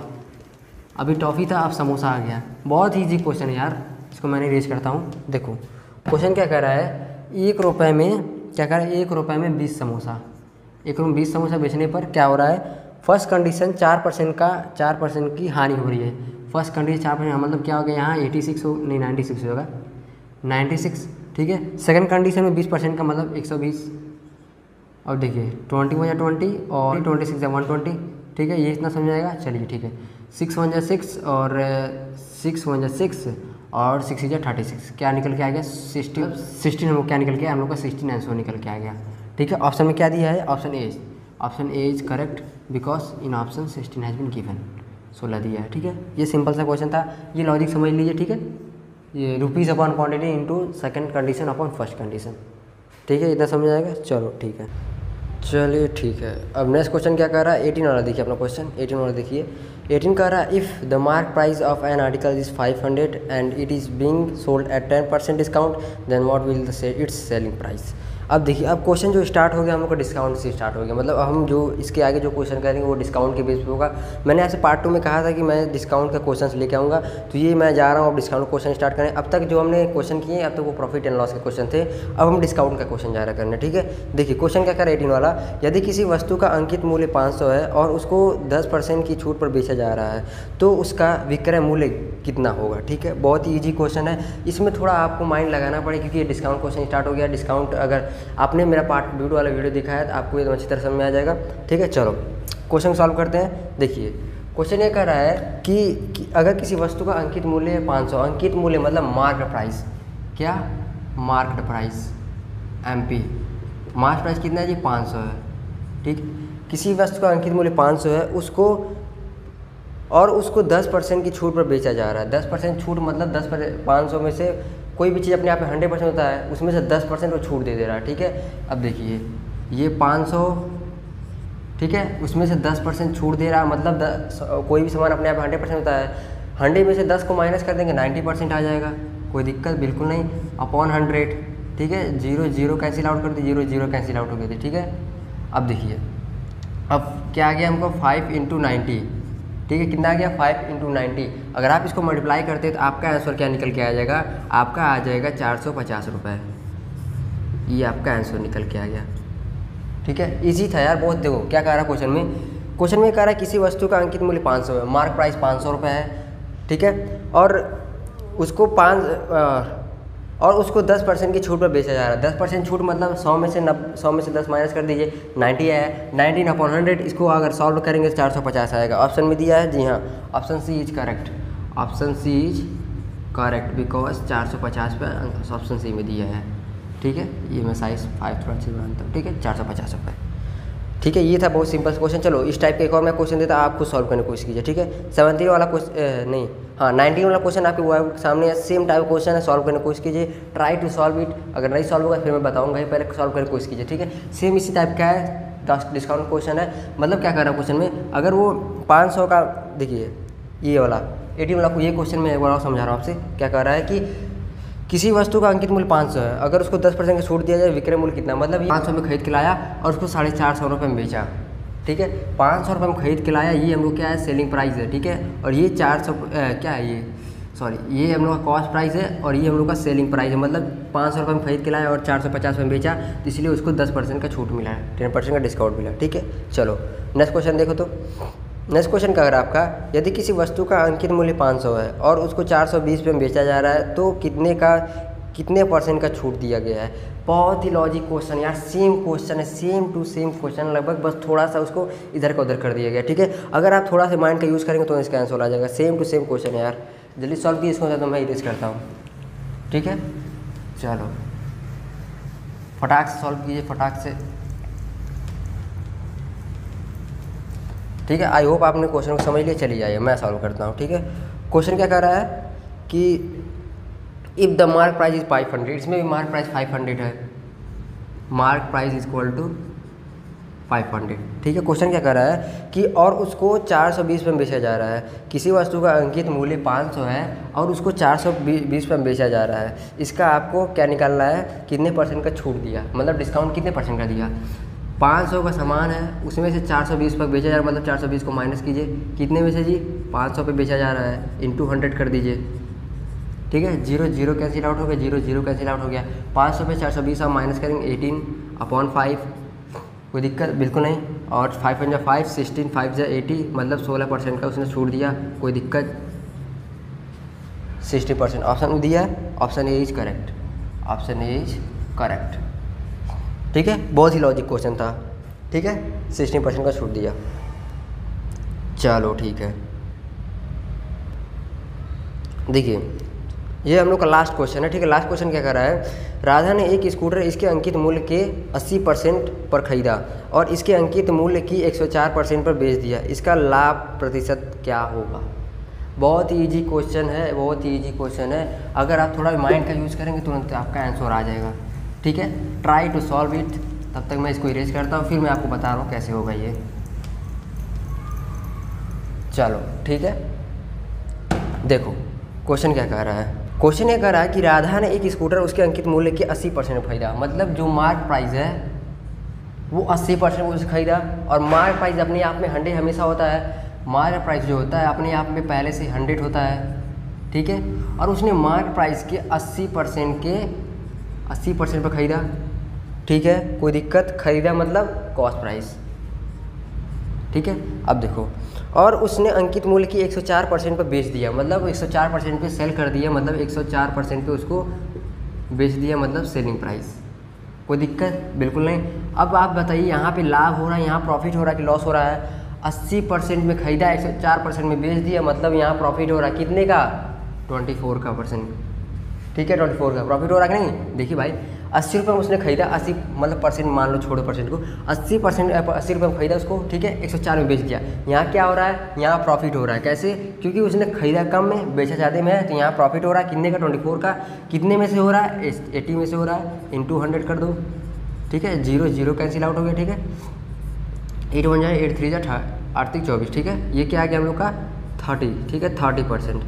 अभी टॉफ़ी था, अब समोसा आ गया। बहुत ईजी क्वेश्चन है यार, इसको मैंने रेज करता हूँ। देखो क्वेश्चन क्या कह रहा है, 1 रुपये में क्या कह रहा है, 1 रुपये में 20 समोसा, 1 रुपये में 20 समोसा बेचने पर क्या हो रहा है, फर्स्ट कंडीशन 4% की हानि हो रही है। फर्स्ट कंडीशन 4%, मतलब क्या हो गया यहाँ 86 हो, नहीं 96 होगा, 96। ठीक है, सेकंड कंडीशन में 20% का मतलब 120, और देखिए 20 हो या 20 और 26 या 120। ठीक है, ये इतना समझ आएगा। चलिए ठीक है, 6 1 जा 6 और 6 1 जा 6 और 6 जा 36, क्या निकल के आ गया 16 हम लोग क्या निकल के हम लोग का 16 आंसर निकल के आ गया। ठीक है, ऑप्शन में क्या दिया है, option A is correct because in option 16 has been given, 16 दिया है। ठीक है, ये सिंपल सा क्वेश्चन था, ये लॉजिक समझ लीजिए। ठीक है, ये rupees upon quantity into second condition upon first condition. ठीक है, इतना समझ आएगा। चलो ठीक है, चलिए ठीक है। अब नेक्स्ट क्वेश्चन क्या कह रहा है, 18 वाला देखिए अपना क्वेश्चन। 18 वाला देखिए, 18 कह रहा है, if the mark price of an article is 500 and it is being sold at 10% discount, then what will the say its selling price. अब देखिए, अब क्वेश्चन जो स्टार्ट हो गया हम लोग का डिस्काउंट से स्टार्ट हो गया, मतलब हम जो इसके आगे जो क्वेश्चन करेंगे वो डिस्काउंट के बेस पे होगा। मैंने ऐसे पार्ट 2 में कहा था कि मैं डिस्काउंट का क्वेश्चन लेके आऊँगा, तो ये मैं जा रहा हूँ अब डिस्काउंट क्वेश्चन स्टार्ट करें। अब तक जो हमने क्वेश्चन किए अब तक वो प्रॉफिट एंड लॉस के क्वेश्चन थे, अब हम डिस्काउंट का क्वेश्चन जा रहा करने। ठीक है, देखिए क्वेश्चन क्या कर 18 वाला, यदि किसी वस्तु का अंकित मूल्य 500 है और उसको 10% की छूट पर बेचा जा रहा है, तो उसका विक्रय मूल्य कितना होगा। ठीक है, बहुत ही ईजी क्वेश्चन है, इसमें थोड़ा आपको माइंड लगाना पड़ेगा क्योंकि ये डिस्काउंट क्वेश्चन स्टार्ट हो गया। डिस्काउंट अगर आपने मेरा वीडियो वाला वीडियो दिखा है तो आपको एकदम अच्छी तरह समझ में आ जाएगा। ठीक है, चलो क्वेश्चन सॉल्व करते हैं। देखिए क्वेश्चन ये कह रहा है कि अगर किसी वस्तु का अंकित मूल्य 500, अंकित मूल्य मतलब मार्केट प्राइस, क्या market price MP, market price कितना है जी 500 है। ठीक, किसी वस्तु का अंकित मूल्य 500 है, उसको 10% की छूट पर बेचा जा रहा है। 10% छूट मतलब 500 में से कोई भी चीज़ अपने आप में 100% होता है, उसमें से 10% वो छूट दे रहा है। ठीक है, अब देखिए ये 500, ठीक है, उसमें से 10% छूट दे रहा है, मतलब कोई भी सामान अपने आप में 100% होता है, 100 में से 10 को माइनस कर देंगे 90% आ जाएगा, कोई दिक्कत बिल्कुल नहीं, अपॉन 100। ठीक है, 0 कैंसिल आउट कर दी, 0 कैंसिल आउट हो गए थे। ठीक है, अब देखिए अब क्या आ गया हमको 5 × 90। ठीक है, कितना आ गया 5 × 90। अगर आप इसको मल्टीप्लाई करते हैं तो आपका आंसर क्या निकल के आ जाएगा, आपका आ जाएगा 450 रुपये। ये आपका आंसर निकल के आ गया। ठीक है, इजी था यार बहुत। देखो क्या कह रहा है क्वेश्चन में, कह रहा है किसी वस्तु का अंकित मूल्य 500 है, मार्क प्राइस 500 रुपये है। ठीक है, और उसको 10% की छूट पर बेचा जा रहा है। 10% छूट मतलब 100 में से 10 माइनस कर दीजिए, 90 है, 19/100। इसको अगर सॉल्व करेंगे तो 450 आएगा। ऑप्शन में दिया है, जी हाँ, option C is correct, option C is correct because 450 पे ऑप्शन सी में दिया है। ठीक है, ये मैं साइज 5 थोड़ा अच्छे बनाता हूँ। ठीक है, 450 रुपये। ठीक है, ये था बहुत सिंपल क्वेश्चन। चलो इस टाइप का एक और मैं क्वेश्चन देता, आप खुद सॉल्व करने की कोशिश कीजिए। ठीक है, 17 वाला क्वेश्चन नहीं, हाँ 19 वाला क्वेश्चन आपके वो सामने है, सेम टाइप क्वेश्चन है, सॉल्व करने की कोशिश कीजिए। ट्राई टू सॉल्व इट, अगर नहीं सॉल्व होगा फिर मैं बताऊंगा ही, पहले सॉल्व करने की कोशिश कीजिए। ठीक है, सेम इसी टाइप का है, डिस्काउंट क्वेश्चन है। मतलब क्या कर रहा है क्वेश्चन में, अगर वो 500 का, देखिए ये वाला 18 वाला ये क्वेश्चन में एक बार और समझा रहा हूँ आपसे। क्या कह रहा है कि किसी वस्तु का अंकित मूल्य 500 है, अगर उसको 10% की छूट दिया जाए, विक्रय मूल्य कितना, मतलब 500 में खरीद के लाया और उसको 450 रुपये में बेचा। ठीक है, 500 रुपये में खरीद के लाया, ये हम लोग क्या है सेलिंग प्राइस है। ठीक है, और ये 400 क्या है ये, सॉरी ये हम लोग का कॉस्ट प्राइस है और ये हम लोग का सेलिंग प्राइस है। मतलब 500 रुपये में खरीद के लाया और 450 में बेचा, तो इसलिए उसको 10% का छूट मिला है, 10% का डिस्काउंट मिला। ठीक है, चलो नेक्स्ट क्वेश्चन देखो। तो नेक्स्ट क्वेश्चन क्या कर रहा है आपका, यदि किसी वस्तु का अंकित मूल्य 500 है और उसको 420 में बेचा जा रहा है, तो कितने % का छूट दिया गया है। बहुत ही लॉजिक क्वेश्चन यार, सेम क्वेश्चन है, सेम टू सेम क्वेश्चन लगभग, बस थोड़ा सा उसको इधर का उधर कर दिया गया। ठीक है, अगर आप थोड़ा सा माइंड का यूज़ करेंगे तो इसका आंसर आ जाएगा। सेम टू सेम क्वेश्चन है यार, जल्दी सॉल्व कीजिए इसको, तो मैं इरेज करता हूँ। ठीक है, चलो फटाक से सॉल्व कीजिए, फटाक से। ठीक है। आई होप आपने क्वेश्चन को समझ लिया। चलिए जाइए मैं सॉल्व करता हूँ। ठीक है, क्वेश्चन क्या कह रहा है कि if the mark price is 500, इसमें भी मार्क प्राइस 500 है, mark price is equal to 500। ठीक है, क्वेश्चन क्या कर रहा है कि और उसको 420 में बेचा जा रहा है। किसी वस्तु का अंकित मूल्य 500 है और उसको 420 में बेचा जा रहा है। इसका आपको क्या निकालना है, कितने परसेंट का छूट दिया, मतलब डिस्काउंट कितने परसेंट का दिया। 500 का सामान है, उसमें से 420 पर बेचा जा रहा है, मतलब 420 को माइनस कीजिए, कितने में से जी 500 पे बेचा जा रहा है, इंटू 100 कर दीजिए। ठीक है, 0 0 कैंसिल आउट हो गया, 0 0 कैंसिल आउट हो गया। 500 पे 420 आप माइनस करेंगे 18/5, कोई दिक्कत बिल्कुल नहीं। और 5 × 5 16, 5 × 80, मतलब 16% का उसने छूट दिया, कोई दिक्कत। 60% ऑप्शन दिया है, option A is correct, option A is correct. ठीक है, बहुत ही लॉजिक क्वेश्चन था। ठीक है, 60% का छूट दिया। चलो ठीक है, देखिए ये हम लोग का लास्ट क्वेश्चन है। ठीक है, लास्ट क्वेश्चन क्या कर रहा है, राधा ने एक स्कूटर इसके अंकित मूल्य के 80% पर खरीदा और इसके अंकित मूल्य की 104% पर बेच दिया। इसका लाभ प्रतिशत क्या होगा। बहुत ही ईजी क्वेश्चन है, बहुत ही ईजी क्वेश्चन है। अगर आप थोड़ा माइंड का यूज़ करेंगे तुरंत आपका आंसर आ जाएगा। ठीक है, ट्राई टू सॉल्व इट। तब तक मैं इसको इरेज करता हूँ, फिर मैं आपको बता रहा हूँ कैसे होगा ये। चलो ठीक है, देखो क्वेश्चन क्या कह रहा है। क्वेश्चन ये कह रहा है कि राधा ने एक स्कूटर उसके अंकित मूल्य के 80% खरीदा, मतलब जो मार्क प्राइस है वो 80% उससे खरीदा। और मार्क प्राइस अपने आप में 100 हमेशा होता है। मार्क प्राइस जो होता है अपने आप में पहले से 100 होता है। ठीक है, और उसने मार्क प्राइस के 80% पर खरीदा। ठीक है, कोई दिक्कत, खरीदा मतलब कॉस्ट प्राइस। ठीक है, अब देखो, और उसने अंकित मूल्य की 104% पर बेच दिया, मतलब 104% पे सेल कर दिया, मतलब 104% पे उसको बेच दिया, मतलब सेलिंग प्राइस। कोई दिक्कत बिल्कुल नहीं। अब आप बताइए यहाँ पे लाभ हो रहा है, यहाँ प्रॉफिट हो रहा है कि लॉस हो रहा है। 80% में खरीदा, 104% में बेच दिया, मतलब यहाँ प्रॉफिट हो रहा है कितने का, 24 का परसेंट। ठीक है, 24 का प्रॉफिट हो रहा है कि नहीं। देखिए भाई 80 रुपये में उसने खरीदा, 80 मतलब परसेंट मान लो, छोड़ो परसेंट को, 80 रुपये में खरीदा उसको। ठीक है, 104 में बेच दिया। यहाँ क्या हो रहा है, यहाँ प्रॉफिट हो रहा है। कैसे, क्योंकि उसने खरीदा कम में बेचा ज़्यादा में है, तो यहाँ प्रॉफिट हो रहा है कितने का, 24 का। कितने में से हो रहा है, 80 में से हो रहा है, इंटू 100 कर दो। ठीक है, 0 0 कैंसिल आउट हो गया। ठीक है, 8 1 जाए 8 3 जा 8 24। ठीक है, ये क्या आ गया हम लोग का 30। ठीक है, 30%।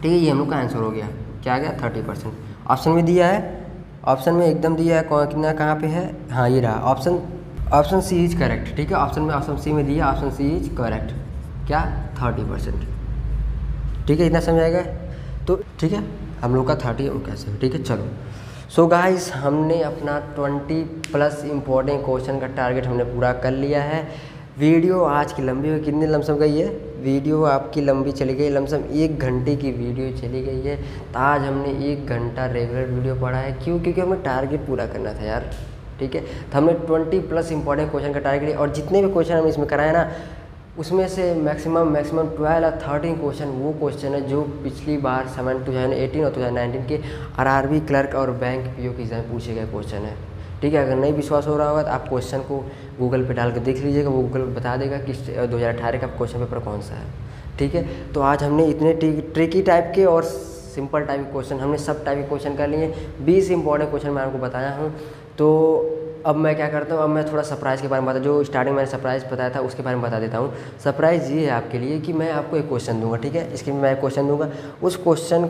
ठीक है, ये हम लोग का आंसर हो गया। क्या आ गया, 30%। ऑप्शन में दिया है, ऑप्शन में एकदम दिया है, कितना कहाँ पे है, हाँ ये रहा ऑप्शन सी इज करेक्ट। ठीक है, ऑप्शन में, ऑप्शन सी में दिया, ऑप्शन सी इज करेक्ट। क्या, 30%। ठीक है, इतना समझ आएगा। तो ठीक है, हम लोग का 30 और कैसे। ठीक है, चलो सो गाइस, हमने अपना 20+ इम्पोर्टेंट क्वेश्चन का टारगेट हमने पूरा कर लिया है। वीडियो आज की लंबी हुई, कितनी लमसम गई है वीडियो आपकी, लंबी चली गई, लमसम 1 घंटे की वीडियो चली गई है। तो आज हमने 1 घंटा रेगुलर वीडियो पढ़ा है। क्यों, क्योंकि हमें टारगेट पूरा करना था यार। ठीक है, तो हमने 20+ इंपॉर्टेंट क्वेश्चन का टारगेट लिया, और जितने भी क्वेश्चन हम इसमें कराए ना, उसमें से मैक्सिमम 12 या 13 क्वेश्चन वो क्वेश्चन है जो पिछली बार 2018 और 2019 के RRB क्लर्क और बैंक PO के एग्जाम पूछे गए क्वेश्चन है। ठीक है, अगर नहीं विश्वास हो रहा होगा तो आप क्वेश्चन को गूगल पे डाल के देख लीजिएगा, वो गूगल बता देगा कि 2018 का क्वेश्चन पेपर कौन सा है। ठीक है, तो आज हमने इतने ट्रिकी टाइप के और सिंपल टाइप के क्वेश्चन, हमने सब टाइप के क्वेश्चन कर लिए। 20 इंपॉर्टेंट क्वेश्चन मैं आपको बताया हूँ। तो अब मैं क्या करता हूँ, अब मैं थोड़ा सरप्राइज़ के बारे में बता, जो स्टार्टिंग मैंने सरप्राइज़ बताया था उसके बारे में बता देता हूँ। सरप्राइज़ ये है आपके लिए कि मैं आपको एक क्वेश्चन दूंगा। ठीक है, इसके में मैं क्वेश्चन दूंगा, उस क्वेश्चन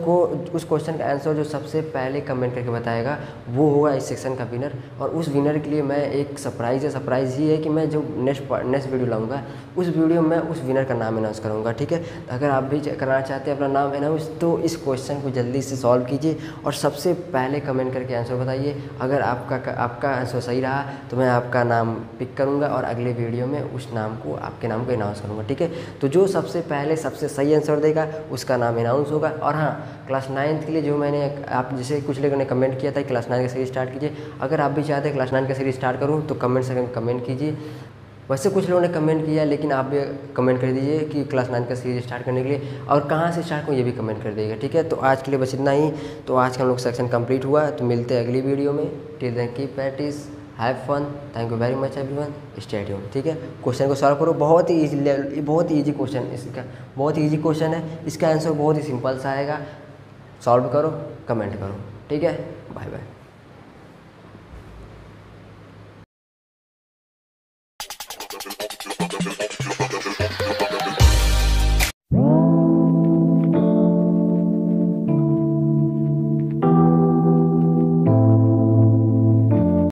का आंसर जो सबसे पहले कमेंट करके बताएगा वो होगा इस सेक्शन का विनर। और उस विनर के लिए मैं एक सरप्राइज़ है। सरप्राइज़ ये है कि मैं जो नेक्स्ट वीडियो लाऊँगा, उस वीडियो में उस विनर का नाम अनाउंस करूँगा। ठीक है, अगर आप भी कराना चाहते हैं अपना नाम अनाउंस, तो इस क्वेश्चन को जल्दी से सॉल्व कीजिए और सबसे पहले कमेंट करके आंसर बताइए। अगर आपका आंसर सही रहा तो मैं आपका नाम पिक करूंगा और अगले वीडियो में उस नाम को, आपके नाम को अनाउंस करूंगा। ठीक है, तो जो सबसे पहले सबसे सही आंसर देगा उसका नाम अनाउंस होगा। और हाँ, क्लास 9th के लिए जो मैंने आप जैसे कुछ लोगों ने कमेंट किया था क्लास 9 का सीरीज स्टार्ट कीजिए, अगर आप भी चाहते हैं क्लास 9 का सीरीज स्टार्ट करूँ तो कमेंट सेक्शन में कमेंट कीजिए। वैसे कुछ लोगों ने कमेंट किया, लेकिन आप भी कमेंट कर दीजिए कि क्लास 9 का सीरीज स्टार्ट करने के लिए, और कहाँ से स्टार्ट करूँ ये भी कमेंट कर दीजिएगा। ठीक है, तो आज के लिए बस इतना ही। तो आज का हम लोग सेक्शन कंप्लीट हुआ, तो मिलते हैं अगली वीडियो में। Till then keep practice, have fun, thank you very much everyone, stay tune. ठीक है, क्वेश्चन को सॉल्व करो, बहुत ही ईजी लेवल, बहुत ही ईजी क्वेश्चन इसका, बहुत ही ईजी क्वेश्चन है, इसका आंसर बहुत ही सिंपल सा आएगा। सॉल्व करो, कमेंट करो। ठीक है, बाय बाय।